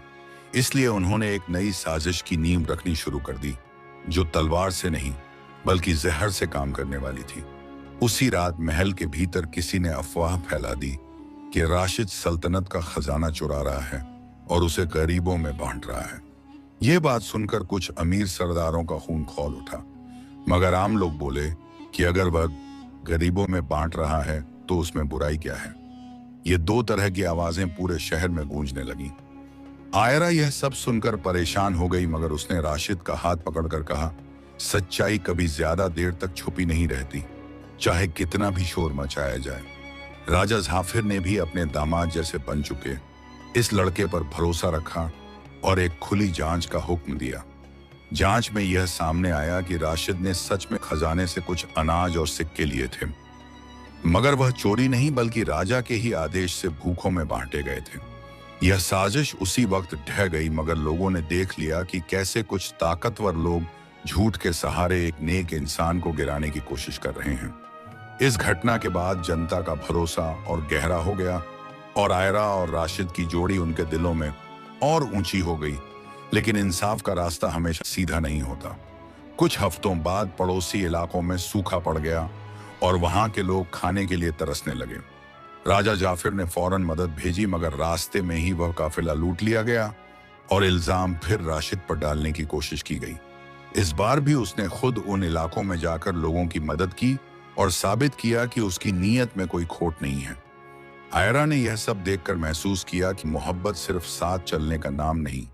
इसलिए उन्होंने एक नई साजिश की नींव रखनी शुरू कर दी, जो तलवार से नहीं बल्कि जहर से काम करने वाली थी। उसी रात महल के भीतर किसी ने अफवाह फैला दी कि राशिद सल्तनत का खजाना चुरा रहा है और उसे गरीबों में बांट रहा है। यह बात सुनकर कुछ अमीर सरदारों का खून खौल उठा, मगर आम लोग बोले कि अगर वह गरीबों में बांट रहा है तो उसमें बुराई क्या है। ये दो तरह की आवाजें पूरे शहर में गूंजने लगीं। आयरा यह सब सुनकर परेशान हो गई, मगर उसने राशिद का हाथ पकड़कर कहा, सच्चाई कभी ज्यादा देर तक छुपी नहीं रहती, चाहे कितना भी शोर मचाया जाए। राजा जाफिर ने भी अपने दामाद जैसे बन चुके इस लड़के पर भरोसा रखा और एक खुली जांच का हुक्म दिया। जांच में यह सामने आया कि राशिद ने सच में खजाने से कुछ अनाज और सिक्के लिए थे, मगर वह चोरी नहीं बल्कि राजा के ही आदेश से भूखों में बांटे गए थे। यह साजिश उसी वक्त ढह गई, मगर लोगों ने देख लिया कि कैसे कुछ ताकतवर लोग झूठ के सहारे एक नेक इंसान को गिराने की कोशिश कर रहे हैं। इस घटना के बाद जनता का भरोसा और गहरा हो गया और आयरा और राशिद की जोड़ी उनके दिलों में और ऊंची हो गई। लेकिन इंसाफ का रास्ता हमेशा सीधा नहीं होता। कुछ हफ्तों बाद पड़ोसी इलाकों में सूखा पड़ गया और वहां के लोग खाने के लिए तरसने लगे। राजा जाफिर ने फौरन मदद भेजी, मगर रास्ते में ही वह काफिला लूट लिया गया और इल्जाम फिर राशिद पर डालने की कोशिश की गई। इस बार भी उसने खुद उन इलाकों में जाकर लोगों की मदद की और साबित किया कि उसकी नीयत में कोई खोट नहीं है। आयरा ने यह सब देखकर महसूस किया कि मोहब्बत सिर्फ साथ चलने का नाम नहीं,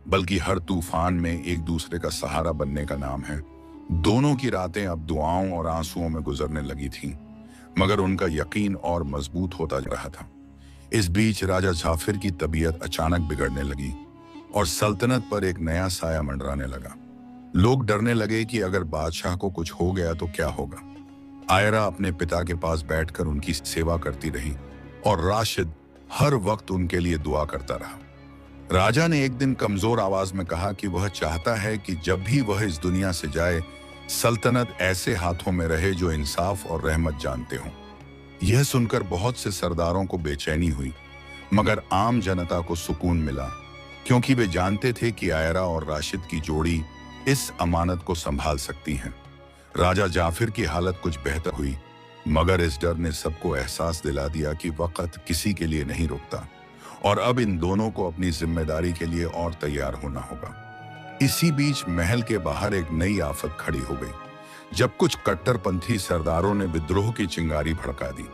बल्कि हर तूफान में एक दूसरे का सहारा बनने का नाम है। दोनों की रातें अब दुआओं और आंसुओं में गुजरने लगी थीं, मगर उनका यकीन और मजबूत होता जा रहा था। इस बीच राजा जाफिर की तबीयत अचानक बिगड़ने लगी और सल्तनत पर एक नया साया मंडराने लगा। लोग डरने लगे कि अगर बादशाह को कुछ हो गया तो क्या होगा। आयरा अपने पिता के पास बैठकर उनकी सेवा करती रही और राशिद हर वक्त उनके लिए दुआ करता रहा। राजा ने एक दिन कमजोर आवाज में कहा कि वह चाहता है कि जब भी वह इस दुनिया से जाए, सल्तनत ऐसे हाथों में रहे जो इंसाफ और रहमत जानते हों। यह सुनकर बहुत से सरदारों को बेचैनी हुई, मगर आम जनता को सुकून मिला, क्योंकि वे जानते थे कि आयरा और राशिद की जोड़ी इस अमानत को संभाल सकती हैं। राजा जाफिर की हालत कुछ बेहतर हुई, मगर इस डर ने सबको एहसास दिला दिया कि वक्त किसी के लिए नहीं रुकता और अब इन दोनों को अपनी जिम्मेदारी के लिए और तैयार होना होगा। इसी बीच महल के बाहर एक नई आफत खड़ी हो गई, जब कुछ कट्टरपंथी सरदारों ने विद्रोह की चिंगारी भड़का दी।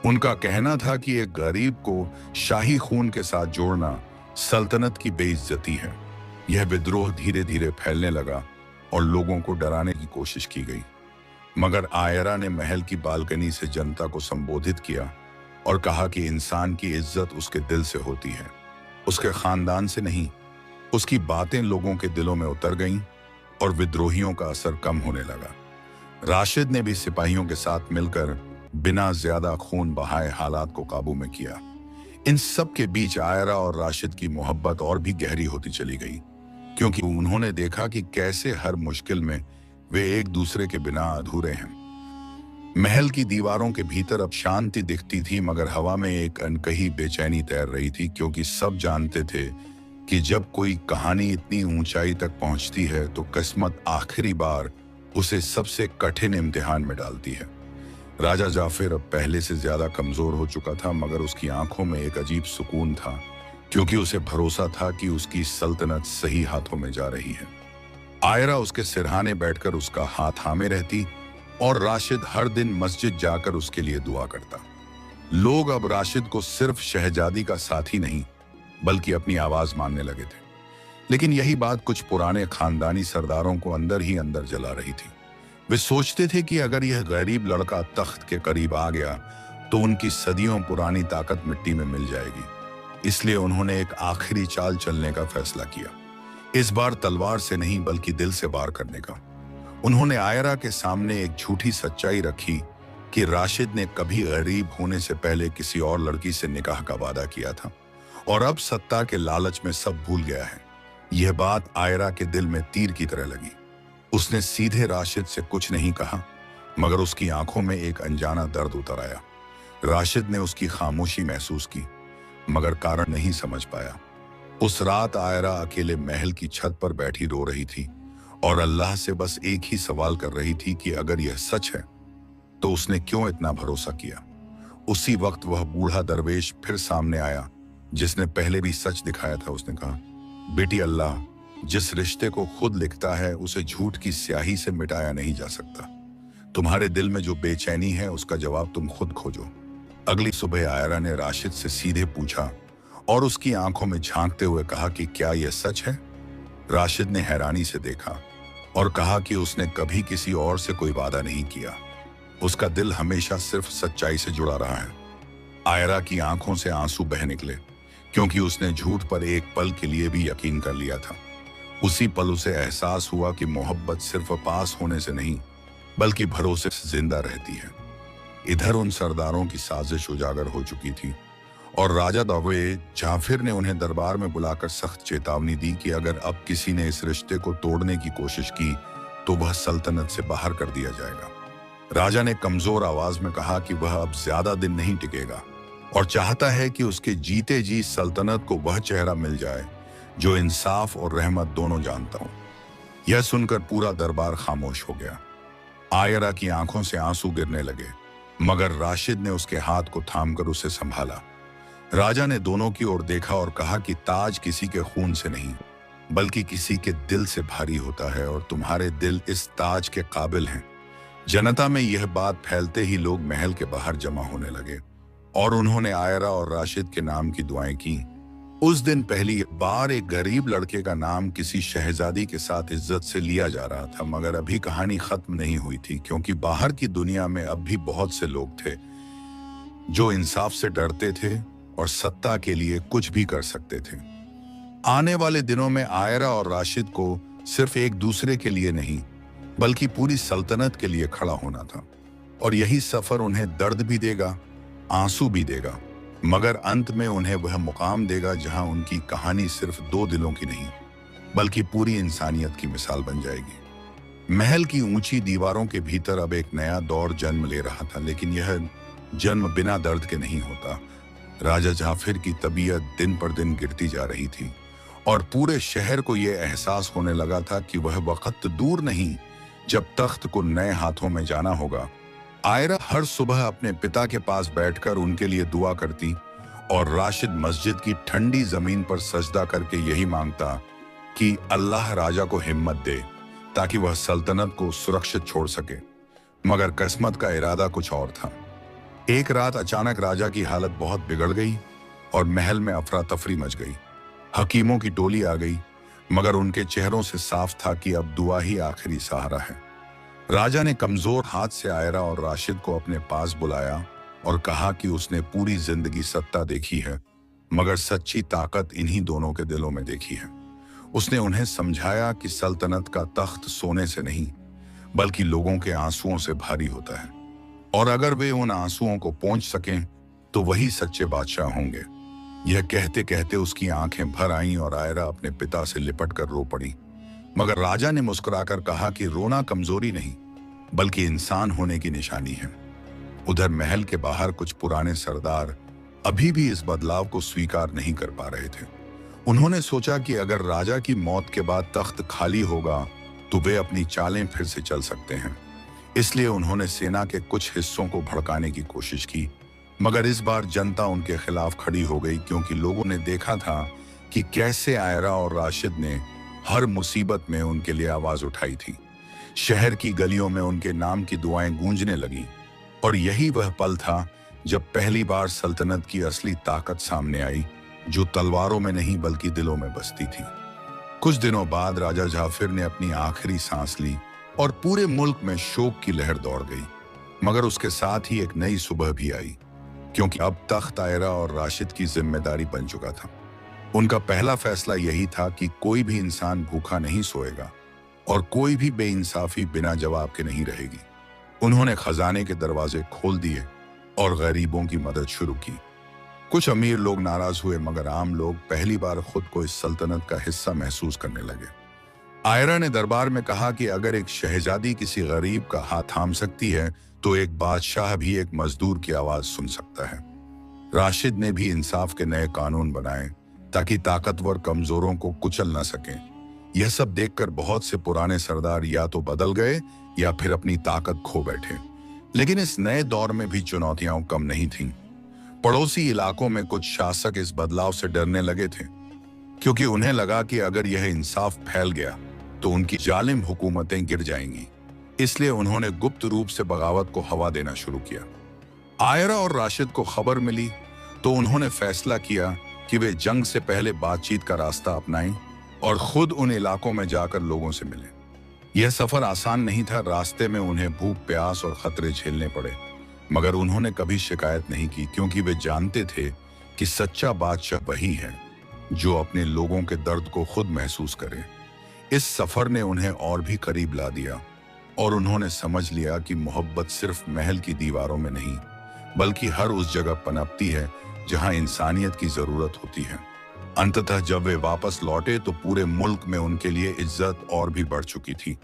उनका कहना था कि एक गरीब को शाही खून के साथ जोड़ना सल्तनत की बेइज्जती है। यह विद्रोह धीरे धीरे फैलने लगा और लोगों को डराने की कोशिश की गई, मगर आयरा ने महल की बालकनी से जनता को संबोधित किया और कहा कि इंसान की इज्जत उसके दिल से होती है, उसके खानदान से नहीं। उसकी बातें लोगों के दिलों में उतर गईं और विद्रोहियों का असर कम होने लगा। राशिद ने भी सिपाहियों के साथ मिलकर बिना ज्यादा खून बहाए हालात को काबू में किया। इन सब के बीच आयरा और राशिद की मोहब्बत और भी गहरी होती चली गई, क्योंकि उन्होंने देखा कि कैसे हर मुश्किल में वे एक दूसरे के बिना अधूरे हैं। महल की दीवारों के भीतर अब शांति दिखती थी, मगर हवा में एक अनकही बेचैनी तैर रही थी, क्योंकि सब जानते थे कि जब कोई कहानी इतनी ऊंचाई तक पहुंचती है तो किस्मत आखिरी बार उसे सबसे कठिन इम्तिहान में डालती है। राजा जाफिर अब पहले से ज्यादा कमजोर हो चुका था, मगर उसकी आंखों में एक अजीब सुकून था, क्योंकि उसे भरोसा था कि उसकी सल्तनत सही हाथों में जा रही है। आयरा उसके सिरहाने बैठकर उसका हाथ थामे रहती और राशिद हर दिन मस्जिद जाकर उसके लिए दुआ करता। लोग अब राशिद को सिर्फ शहजादी का साथी नहीं बल्कि अपनी आवाज मानने लगे थे। लेकिन यही बात कुछ पुराने खानदानी सरदारों को अंदर ही अंदर जला रही थी। वे सोचते थे कि अगर यह गरीब लड़का तख्त के करीब आ गया तो उनकी सदियों पुरानी ताकत मिट्टी में मिल जाएगी। इसलिए उन्होंने एक आखिरी चाल चलने का फैसला किया। इस बार तलवार से नहीं बल्कि दिल से वार करने का। उन्होंने आयरा के सामने एक झूठी सच्चाई रखी कि राशिद ने कभी गरीब होने से पहले किसी और लड़की से निकाह का वादा किया था और अब सत्ता के लालच में सब भूल गया है। यह बात आयरा के दिल में तीर की तरह लगी। उसने सीधे राशिद से कुछ नहीं कहा, मगर उसकी आंखों में एक अनजाना दर्द उतर आया। राशिद ने उसकी खामोशी महसूस की, मगर कारण नहीं समझ पाया। उस रात आयरा अकेले महल की छत पर बैठी रो रही थी और अल्लाह से बस एक ही सवाल कर रही थी कि अगर यह सच है तो उसने क्यों इतना भरोसा किया। उसी वक्त वह बूढ़ा दरवेश फिर सामने आया जिसने पहले भी सच दिखाया था। उसने कहा, बेटी, अल्लाह जिस रिश्ते को खुद लिखता है उसे झूठ की स्याही से मिटाया नहीं जा सकता। तुम्हारे दिल में जो बेचैनी है उसका जवाब तुम खुद खोजो। अगली सुबह आयरा ने राशिद से सीधे पूछा और उसकी आंखों में झांकते हुए कहा कि क्या यह सच है। राशिद ने हैरानी से देखा और कहा कि उसने कभी किसी और से कोई वादा नहीं किया। उसका दिल हमेशा सिर्फ सच्चाई से जुड़ा रहा है। आयरा की आंखों से आंसू बह निकले क्योंकि उसने झूठ पर एक पल के लिए भी यकीन कर लिया था। उसी पल उसे एहसास हुआ कि मोहब्बत सिर्फ पास होने से नहीं बल्कि भरोसे से जिंदा रहती है। इधर उन सरदारों की साजिश उजागर हो चुकी थी और राजा दौवे जाफिर ने उन्हें दरबार में बुलाकर सख्त चेतावनी दी कि अगर अब किसी ने इस रिश्ते को तोड़ने की कोशिश की तो वह सल्तनत से बाहर कर दिया जाएगा। राजा ने कमजोर आवाज में कहा कि वह अब ज्यादा दिन नहीं टिकेगा और चाहता है कि उसके जीते जी सल्तनत को वह चेहरा मिल जाए जो इंसाफ और रहमत दोनों जानता हो। यह सुनकर पूरा दरबार खामोश हो गया। आयरा की आंखों से आंसू गिरने लगे, मगर राशिद ने उसके हाथ को थामकर उसे संभाला। राजा ने दोनों की ओर देखा और कहा कि ताज किसी के खून से नहीं बल्कि किसी के दिल से भारी होता है और तुम्हारे दिल इस ताज के काबिल हैं। जनता में यह बात फैलते ही लोग महल के बाहर जमा होने लगे और उन्होंने आयरा और राशिद के नाम की दुआएं की। उस दिन पहली बार एक गरीब लड़के का नाम किसी शहजादी के साथ इज्जत से लिया जा रहा था, मगर अभी कहानी खत्म नहीं हुई थी क्योंकि बाहर की दुनिया में अब भी बहुत से लोग थे जो इंसाफ से डरते थे और सत्ता के लिए कुछ भी कर सकते थे। आने वाले दिनों में आयरा और राशिद को सिर्फ एक दूसरे के लिए नहीं बल्कि पूरी सल्तनत के लिए खड़ा होना था और यही सफर उन्हें दर्द भी देगा, आंसू भी देगा, मगर अंत में उन्हें वह मुकाम देगा जहां उनकी कहानी सिर्फ दो दिलों की नहीं बल्कि पूरी इंसानियत की मिसाल बन जाएगी। महल की ऊंची दीवारों के भीतर अब एक नया दौर जन्म ले रहा था, लेकिन यह जन्म बिना दर्द के नहीं होता। राजा जाफिर की तबीयत दिन पर दिन गिरती जा रही थी और पूरे शहर को यह एहसास होने लगा था कि वह वक्त दूर नहीं जब तख्त को नए हाथों में जाना होगा। आयरा हर सुबह अपने पिता के पास बैठकर उनके लिए दुआ करती और राशिद मस्जिद की ठंडी जमीन पर सजदा करके यही मांगता कि अल्लाह राजा को हिम्मत दे ताकि वह सल्तनत को सुरक्षित छोड़ सके। मगर किस्मत का इरादा कुछ और था। एक रात अचानक राजा की हालत बहुत बिगड़ गई और महल में अफरा तफरी मच गई। हकीमों की टोली आ गई, मगर उनके चेहरों से साफ था कि अब दुआ ही आखिरी सहारा है। राजा ने कमजोर हाथ से आयरा और राशिद को अपने पास बुलाया और कहा कि उसने पूरी जिंदगी सत्ता देखी है, मगर सच्ची ताकत इन्हीं दोनों के दिलों में देखी है। उसने उन्हें समझाया कि सल्तनत का तख्त सोने से नहीं बल्कि लोगों के आंसुओं से भारी होता है और अगर वे उन आंसुओं को पहुंच सकें तो वही सच्चे बादशाह होंगे। यह कहते कहते उसकी आंखें भर आईं और आयरा अपने पिता से लिपट कर रो पड़ी, मगर राजा ने मुस्कुराकर कहा कि रोना कमजोरी नहीं बल्कि इंसान होने की निशानी है। उधर महल के बाहर कुछ पुराने सरदार अभी भी इस बदलाव को स्वीकार नहीं कर पा रहे थे। उन्होंने सोचा कि अगर राजा की मौत के बाद तख्त खाली होगा तो वे अपनी चालें फिर से चल सकते हैं। इसलिए उन्होंने सेना के कुछ हिस्सों को भड़काने की कोशिश की, मगर इस बार जनता उनके खिलाफ खड़ी हो गई, क्योंकि लोगों ने देखा था कि कैसे आयरा और राशिद ने हर मुसीबत में उनके लिए आवाज उठाई थी। शहर की गलियों में उनके नाम की दुआएं गूंजने लगी, और यही वह पल था जब पहली बार सल्तनत की असली ताकत सामने आई, जो तलवारों में नहीं बल्कि दिलों में बसती थी। कुछ दिनों बाद राजा जाफिर ने अपनी आखिरी सांस ली और पूरे मुल्क में शोक की लहर दौड़ गई। मगर उसके साथ ही एक नई सुबह भी आई, क्योंकि अब तख्त आयरा और राशिद की जिम्मेदारी बन चुका था। उनका पहला फैसला यही था कि कोई भी इंसान भूखा नहीं सोएगा और कोई भी बेइंसाफी बिना जवाब के नहीं रहेगी। उन्होंने खजाने के दरवाजे खोल दिए और गरीबों की मदद शुरू की। कुछ अमीर लोग नाराज हुए, मगर आम लोग पहली बार खुद को इस सल्तनत का हिस्सा महसूस करने लगे। आयरा ने दरबार में कहा कि अगर एक शहजादी किसी गरीब का हाथ थाम सकती है, तो एक बादशाह भी एक मजदूर की आवाज सुन सकता है। राशिद ने भी इंसाफ के नए कानून बनाए ताकि ताकतवर कमजोरों को कुचल न सके। यह सब देखकर बहुत से पुराने सरदार या तो बदल गए या फिर अपनी ताकत खो बैठे। लेकिन इस नए दौर में भी चुनौतियां कम नहीं थीं। पड़ोसी इलाकों में कुछ शासक इस बदलाव से डरने लगे थे, क्योंकि उन्हें लगा कि अगर यह इंसाफ फैल गया तो उनकी जालिम हुकूमतें गिर जाएंगी। इसलिए उन्होंने गुप्त रूप से बगावत को हवा देना शुरू किया। आयरा और राशिद को खबर मिली तो उन्होंने फैसला किया कि वे जंग से पहले बातचीत का रास्ता अपनाएं और खुद उन इलाकों में जाकर लोगों से मिलें। यह सफर आसान नहीं था। रास्ते में उन्हें भूख, प्यास और खतरे झेलने पड़े, मगर उन्होंने कभी शिकायत नहीं की, क्योंकि वे जानते थे कि सच्चा बादशाह वही है जो अपने लोगों के दर्द को खुद महसूस करे। इस सफर ने उन्हें और भी करीब ला दिया और उन्होंने समझ लिया कि मोहब्बत सिर्फ महल की दीवारों में नहीं, बल्कि हर उस जगह पनपती है जहां इंसानियत की जरूरत होती है। अंततः जब वे वापस लौटे तो पूरे मुल्क में उनके लिए इज्जत और भी बढ़ चुकी थी,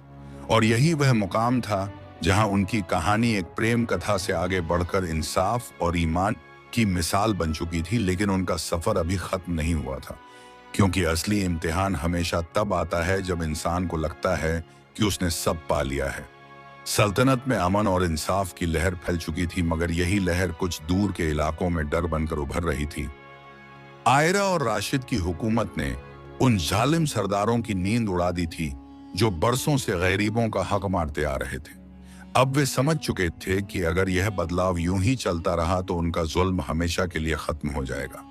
और यही वह मुकाम था जहां उनकी कहानी एक प्रेम कथा से आगे बढ़कर इंसाफ और ईमान की मिसाल बन चुकी थी। लेकिन उनका सफर अभी खत्म नहीं हुआ था, क्योंकि असली इम्तिहान हमेशा तब आता है जब इंसान को लगता है कि उसने सब पा लिया है। सल्तनत में अमन और इंसाफ की लहर फैल चुकी थी, मगर यही लहर कुछ दूर के इलाकों में डर बनकर उभर रही थी। आयरा और राशिद की हुकूमत ने उन जालिम सरदारों की नींद उड़ा दी थी जो बरसों से गरीबों का हक मारते आ रहे थे। अब वे समझ चुके थे कि अगर यह बदलाव यूं ही चलता रहा तो उनका जुल्म हमेशा के लिए खत्म हो जाएगा।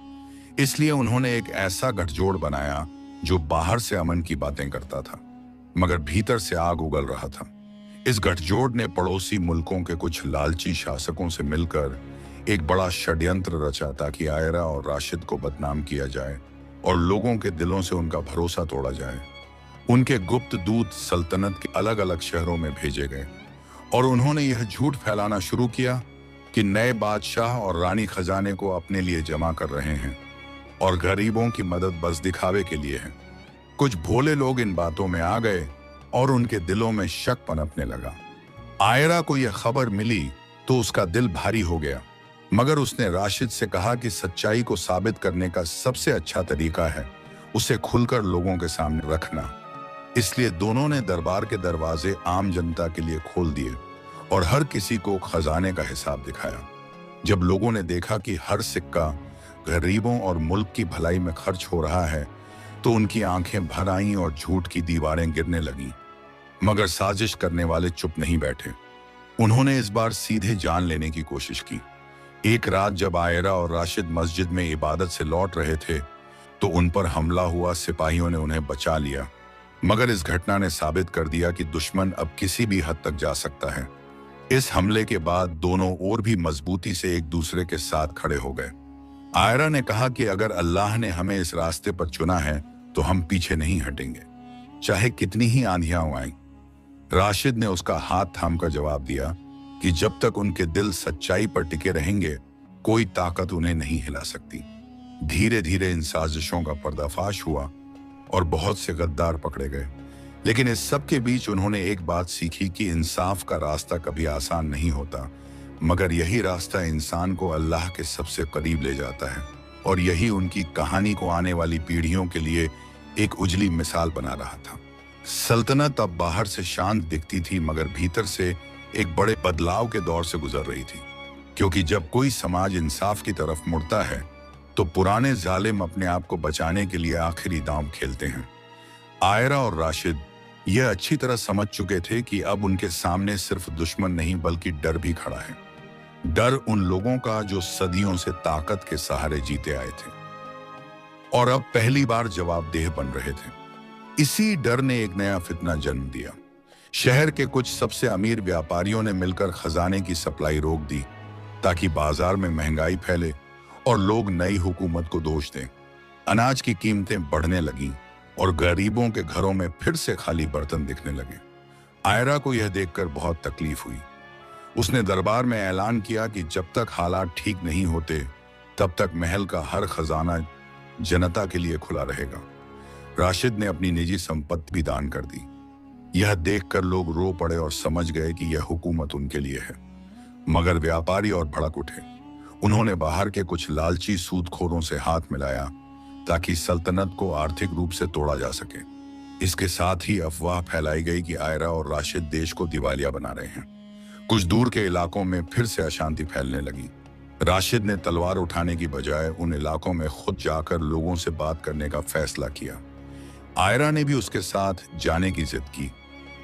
इसलिए उन्होंने एक ऐसा गठजोड़ बनाया जो बाहर से अमन की बातें करता था, मगर भीतर से आग उगल रहा था। इस गठजोड़ ने पड़ोसी मुल्कों के कुछ लालची शासकों से मिलकर एक बड़ा षड्यंत्र रचा ताकि आयरा और राशिद को बदनाम किया जाए और लोगों के दिलों से उनका भरोसा तोड़ा जाए। उनके गुप्त दूत सल्तनत के अलग अलग शहरों में भेजे गए और उन्होंने यह झूठ फैलाना शुरू किया कि नए बादशाह और रानी खजाने को अपने लिए जमा कर रहे हैं और गरीबों की मदद बस दिखावे के लिए है। कुछ भोले लोग इन बातों में आ गए और उनके दिलों में शक पनपने लगा। आयरा को यह खबर मिली तो उसका दिल भारी हो गया, मगर उसने राशिद से कहा कि सच्चाई को साबित करने का सबसे अच्छा तरीका है उसे खुलकर लोगों के सामने रखना। इसलिए दोनों ने दरबार के दरवाजे आम जनता के लिए खोल दिए और हर किसी को खजाने का हिसाब दिखाया। जब लोगों ने देखा कि हर सिक्का गरीबों और मुल्क की भलाई में खर्च हो रहा है तो उनकी आंखें भर आईं और झूठ की दीवारें गिरने लगीं। मगर साजिश करने वाले चुप नहीं बैठे। उन्होंने इस बार सीधे जान लेने की कोशिश की। एक रात जब आयरा और राशिद मस्जिद में इबादत से लौट रहे थे तो उन पर हमला हुआ। सिपाहियों ने उन्हें बचा लिया, मगर इस घटना ने साबित कर दिया कि दुश्मन अब किसी भी हद तक जा सकता है। इस हमले के बाद दोनों और भी मजबूती से एक दूसरे के साथ खड़े हो गए। आयरा ने कहा कि अगर अल्लाह ने हमें इस रास्ते पर चुना है तो हम पीछे नहीं हटेंगे, चाहे कितनी ही आंधियां आएं। राशिद ने उसका हाथ थामकर जवाब दिया कि जब तक उनके दिल सच्चाई पर टिके रहेंगे कोई ताकत उन्हें नहीं हिला सकती। धीरे धीरे इन साजिशों का पर्दाफाश हुआ और बहुत से गद्दार पकड़े गए। लेकिन इस सब के बीच उन्होंने एक बात सीखी कि इंसाफ का रास्ता कभी आसान नहीं होता, मगर यही रास्ता इंसान को अल्लाह के सबसे करीब ले जाता है। और यही उनकी कहानी को आने वाली पीढ़ियों के लिए एक उजली मिसाल बना रहा था। सल्तनत अब बाहर से शांत दिखती थी, मगर भीतर से एक बड़े बदलाव के दौर से गुजर रही थी। क्योंकि जब कोई समाज इंसाफ की तरफ मुड़ता है तो पुराने जालिम अपने आप को बचाने के लिए आखिरी दांव खेलते हैं। आयरा और राशिद यह अच्छी तरह समझ चुके थे कि अब उनके सामने सिर्फ दुश्मन नहीं बल्कि डर भी खड़ा है। डर उन लोगों का जो सदियों से ताकत के सहारे जीते आए थे और अब पहली बार जवाबदेह बन रहे थे। इसी डर ने एक नया फितना जन्म दिया। शहर के कुछ सबसे अमीर व्यापारियों ने मिलकर खजाने की सप्लाई रोक दी ताकि बाजार में महंगाई फैले और लोग नई हुकूमत को दोष दें। अनाज की कीमतें बढ़ने लगीं और गरीबों के घरों में फिर से खाली बर्तन दिखने लगे। आयरा को यह देखकर बहुत तकलीफ हुई। उसने दरबार में ऐलान किया कि जब तक हालात ठीक नहीं होते तब तक महल का हर खजाना जनता के लिए खुला रहेगा। राशिद ने अपनी निजी संपत्ति भी दान कर दी। यह देखकर लोग रो पड़े और समझ गए कि यह हुकूमत उनके लिए है। मगर व्यापारी और भड़क उठे। उन्होंने बाहर के कुछ लालची सूदखोरों से हाथ मिलाया ताकि सल्तनत को आर्थिक रूप से तोड़ा जा सके। इसके साथ ही अफवाह फैलाई गई कि आयरा और राशिद देश को दिवालिया बना रहे हैं। कुछ दूर के इलाकों में फिर से अशांति फैलने लगी। राशिद ने तलवार उठाने की बजाय उन इलाकों में खुद जाकर लोगों से बात करने का फैसला किया। आयरा ने भी उसके साथ जाने की जिद की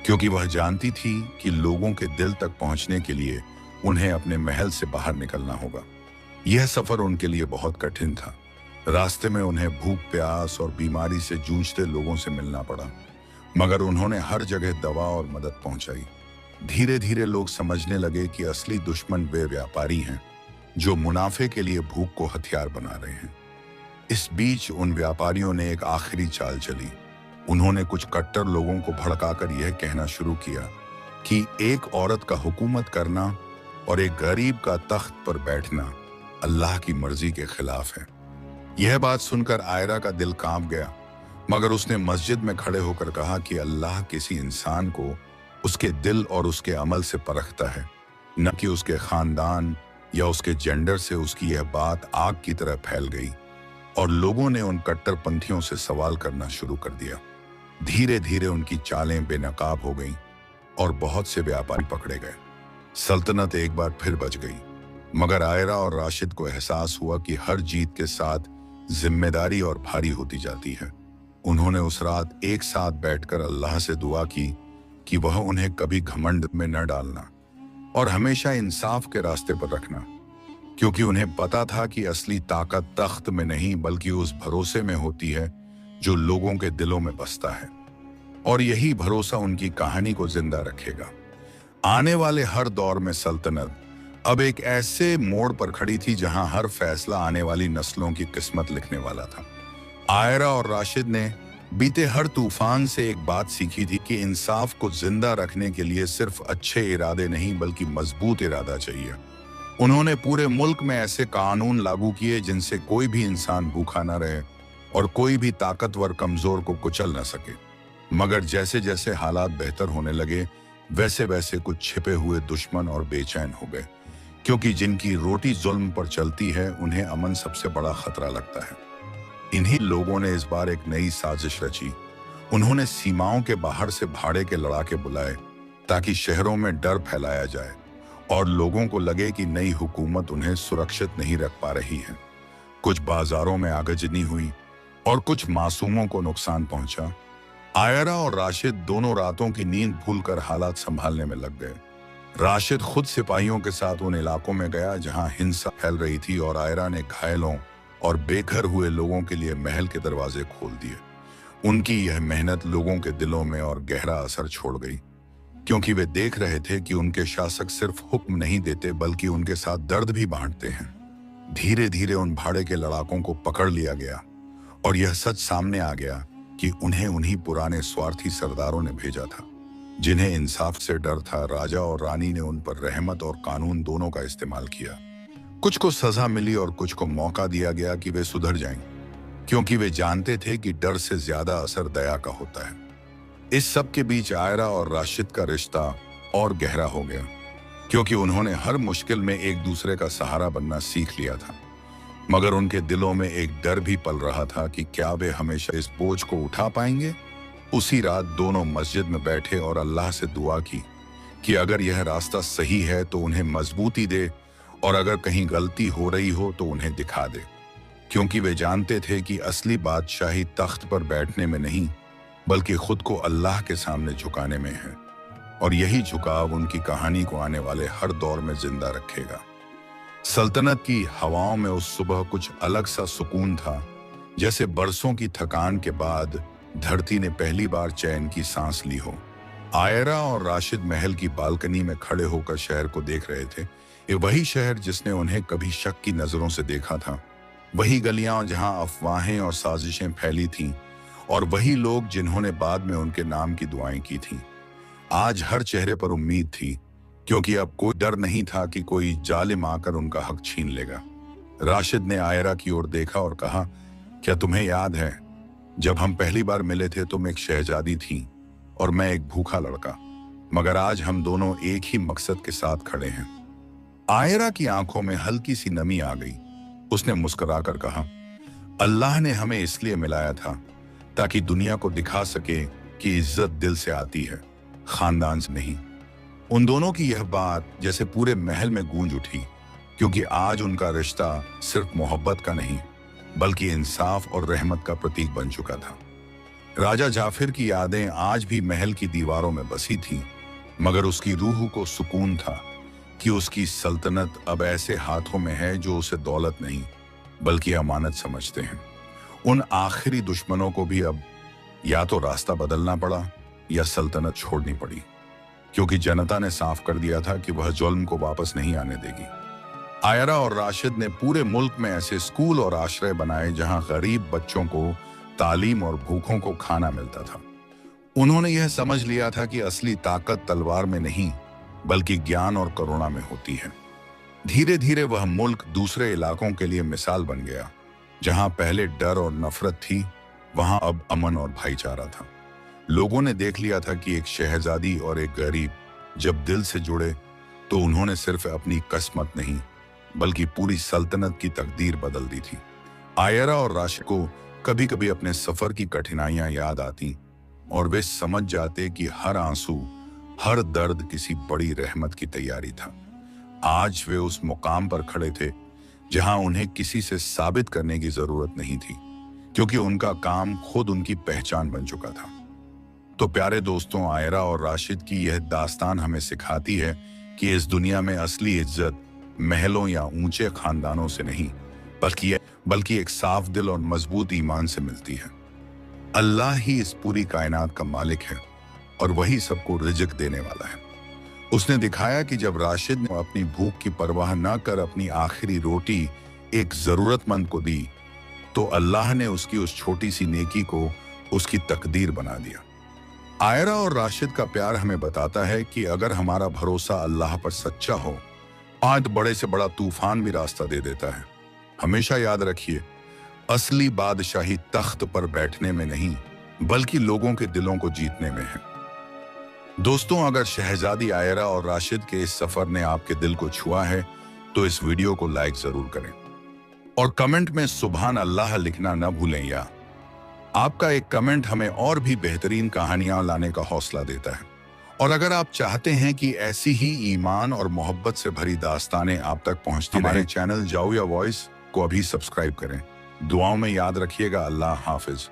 क्योंकि वह जानती थी कि लोगों के दिल तक पहुंचने के लिए उन्हें अपने महल से बाहर निकलना होगा। यह सफर उनके लिए बहुत कठिन था। रास्ते में उन्हें भूख, प्यास और बीमारी से जूझते लोगों से मिलना पड़ा, मगर उन्होंने हर जगह दवा और मदद पहुंचाई। धीरे धीरे लोग समझने लगे कि असली दुश्मन वे व्यापारी हैं जो मुनाफे के लिए भूख को हथियार बना रहे हैं। इस बीच उन व्यापारियों ने एक आखिरी चाल चली। उन्होंने कुछ कट्टर लोगों को भड़काकर यह कहना शुरू किया कि एक औरत का हुकूमत करना और एक गरीब का तख्त पर बैठना अल्लाह की मर्जी के खिलाफ है। यह बात सुनकर आयरा का दिल कांप गया, मगर उसने मस्जिद में खड़े होकर कहा कि अल्लाह किसी इंसान को उसके दिल और उसके अमल से परखता है, न कि उसके खानदान या उसके जेंडर से। उसकी यह बात आग की तरह फैल गई और लोगों ने उन कट्टरपंथियों से सवाल करना शुरू कर दिया। धीरे धीरे उनकी चालें बेनकाब हो गईं और बहुत से व्यापारी पकड़े गए। सल्तनत एक बार फिर बच गई, मगर आयरा और राशिद को एहसास हुआ कि हर जीत के साथ जिम्मेदारी और भारी होती जाती है। उन्होंने उस रात एक साथ बैठकर अल्लाह से दुआ की कि वह उन्हें कभी घमंड में न डालना और हमेशा इंसाफ के रास्ते पर रखना, क्योंकि उन्हें पता था कि असली ताकत तख्त में नहीं बल्कि उस भरोसे में होती है जो लोगों के दिलों में बसता है, और यही भरोसा उनकी कहानी को जिंदा रखेगा। आने वाले हर दौर में सल्तनत अब एक ऐसे मोड़ पर खड़ी थी जहां हर फैसला आने वाली नस्लों की किस्मत लिखने वाला था। आयरा और राशिद ने बीते हर तूफान से एक बात सीखी थी कि इंसाफ को जिंदा रखने के लिए सिर्फ अच्छे इरादे नहीं बल्कि मजबूत इरादा चाहिए। उन्होंने पूरे मुल्क में ऐसे कानून लागू किए जिनसे कोई भी इंसान भूखा न रहे और कोई भी ताकतवर कमजोर को कुचल न सके। मगर जैसे जैसे हालात बेहतर होने लगे वैसे वैसे कुछ छिपे हुए दुश्मन और बेचैन हो गए, क्योंकि जिनकी रोटी जुल्म पर चलती है उन्हें अमन सबसे बड़ा खतरा लगता है। इन्हीं लोगों ने इस बार एक नई साजिश रची। उन्होंने सीमाओं के बाहर से भाड़े के लड़ाके बुलाए ताकि शहरों में डर फैलाया जाए और लोगों को लगे कि नई हुकूमत उन्हें सुरक्षित नहीं रख पा रही है। कुछ बाजारों में आगजनी हुई और कुछ मासूमों को नुकसान पहुंचा। आयरा और राशिद दोनों रातों की नींद भूलकर हालात संभालने में लग गए। राशिद खुद सिपाहियों के साथ उन इलाकों में गया जहां हिंसा फैल रही थी और आयरा ने घायलों और बेघर हुए लोगों के लिए महल के दरवाजे खोल दिए। उनकी यह मेहनत लोगों के दिलों में और गहरा असर छोड़ गई, क्योंकि वे देख रहे थे कि उनके शासक सिर्फ हुक्म नहीं देते बल्कि उनके साथ दर्द भी बांटते हैं। धीरे धीरे उन भाड़े के लड़ाकों को पकड़ लिया गया और यह सच सामने आ गया कि उन्हें उन्हीं पुराने स्वार्थी सरदारों ने भेजा था जिन्हें इंसाफ से डर था। राजा और रानी ने उन पर रहमत और कानून दोनों का इस्तेमाल किया। कुछ को सजा मिली और कुछ को मौका दिया गया कि वे सुधर जाएं, क्योंकि वे जानते थे कि डर से ज्यादा असर दया का होता है। इस सब के बीच आयरा और राशिद का रिश्ता और गहरा हो गया, क्योंकि उन्होंने हर मुश्किल में एक दूसरे का सहारा बनना सीख लिया था। मगर उनके दिलों में एक डर भी पल रहा था कि क्या वे हमेशा इस बोझ को उठा पाएंगे। उसी रात दोनों मस्जिद में बैठे और अल्लाह से दुआ की कि अगर यह रास्ता सही है तो उन्हें मजबूती दे और अगर कहीं गलती हो रही हो तो उन्हें दिखा दे, क्योंकि वे जानते थे कि असली बादशाही तख्त पर बैठने में नहीं बल्कि खुद को अल्लाह के सामने झुकाने में है। और यही झुकाव उनकी कहानी को आने वाले हर दौर में जिंदा रखेगा। सल्तनत की हवाओं में उस सुबह कुछ अलग सा सुकून था, जैसे बरसों की थकान के बाद धरती ने पहली बार चैन की सांस ली हो। आयरा और राशिद महल की बालकनी में खड़े होकर शहर को देख रहे थे। ये वही शहर जिसने उन्हें कभी शक की नजरों से देखा था, वही गलियां जहां अफवाहें और साजिशें फैली थीं, और वही लोग जिन्होंने बाद में उनके नाम की दुआएं की थीं। आज हर चेहरे पर उम्मीद थी, क्योंकि अब कोई डर नहीं था कि कोई जालिम आकर उनका हक छीन लेगा। राशिद ने आयरा की ओर देखा और कहा, क्या तुम्हें याद है जब हम पहली बार मिले थे? तुम एक शहजादी थी और मैं एक भूखा लड़का, मगर आज हम दोनों एक ही मकसद के साथ खड़े हैं। आयरा की आंखों में हल्की सी नमी आ गई। उसने मुस्कुराकर कहा, अल्लाह ने हमें इसलिए मिलाया था ताकि दुनिया को दिखा सके कि इज्जत दिल से आती है, खानदान से नहीं। उन दोनों की यह बात जैसे पूरे महल में गूंज उठी, क्योंकि आज उनका रिश्ता सिर्फ मोहब्बत का नहीं बल्कि इंसाफ और रहमत का प्रतीक बन चुका था। राजा जाफिर की यादें आज भी महल की दीवारों में बसी थीं, मगर उसकी रूह को सुकून था कि उसकी सल्तनत अब ऐसे हाथों में है जो उसे दौलत नहीं बल्कि अमानत समझते हैं। उन आखिरी दुश्मनों को भी अब या तो रास्ता बदलना पड़ा या सल्तनत छोड़नी पड़ी, क्योंकि जनता ने साफ कर दिया था कि वह जुल्म को वापस नहीं आने देगी। आयरा और राशिद ने पूरे मुल्क में ऐसे स्कूल और आश्रय बनाए जहां गरीब बच्चों को तालीम और भूखों को खाना मिलता था। उन्होंने यह समझ लिया था कि असली ताकत तलवार में नहीं बल्कि ज्ञान और करुणा में होती है। धीरे धीरे वह मुल्क दूसरे इलाकों के लिए मिसाल बन गया। जहां पहले डर और नफरत थी, वहां अब अमन और भाईचारा था। लोगों ने देख लिया था कि एक शहजादी और एक गरीब जब दिल से जुड़े तो उन्होंने सिर्फ अपनी किस्मत नहीं बल्कि पूरी सल्तनत की तकदीर बदल दी थी। आयरा और राशिद को कभी कभी अपने सफर की कठिनाइयां याद आती और वे समझ जाते कि हर आंसू, हर दर्द किसी बड़ी रहमत की तैयारी था। आज वे उस मुकाम पर खड़े थे जहां उन्हें किसी से साबित करने की जरूरत नहीं थी, क्योंकि उनका काम खुद उनकी पहचान बन चुका था। तो प्यारे दोस्तों, आयरा और राशिद की यह दास्तान हमें सिखाती है कि इस दुनिया में असली इज्जत महलों या ऊंचे खानदानों से नहीं बल्कि एक साफ दिल और मजबूत ईमान से मिलती है। अल्लाह ही इस पूरी कायनात का मालिक है और वही सबको रिज़्क देने वाला है। उसने दिखाया कि जब राशिद ने अपनी भूख की परवाह न कर अपनी आखिरी रोटी एक जरूरतमंद को दी, तो अल्लाह ने उसकी उस छोटी सी नेकी को उसकी तकदीर बना दिया। आयरा और राशिद का प्यार हमें बताता है कि अगर हमारा भरोसा अल्लाह पर सच्चा हो, आज बड़े से बड़ा तूफान भी रास्ता दे देता है। हमेशा याद रखिए, असली बादशाही तख्त पर बैठने में नहीं बल्कि लोगों के दिलों को जीतने में है। दोस्तों, अगर शहजादी आयरा और राशिद के इस सफर ने आपके दिल को छुआ है तो इस वीडियो को लाइक जरूर करें और कमेंट में सुभान अल्लाह लिखना न भूलें। या आपका एक कमेंट हमें और भी बेहतरीन कहानियां लाने का हौसला देता है। और अगर आप चाहते हैं कि ऐसी ही ईमान और मोहब्बत से भरी दास्तानें आप तक पहुंचती रहें, हमारे चैनल जाऊया वॉइस को अभी सब्सक्राइब करें। दुआओं में याद रखिएगा। अल्लाह हाफिज।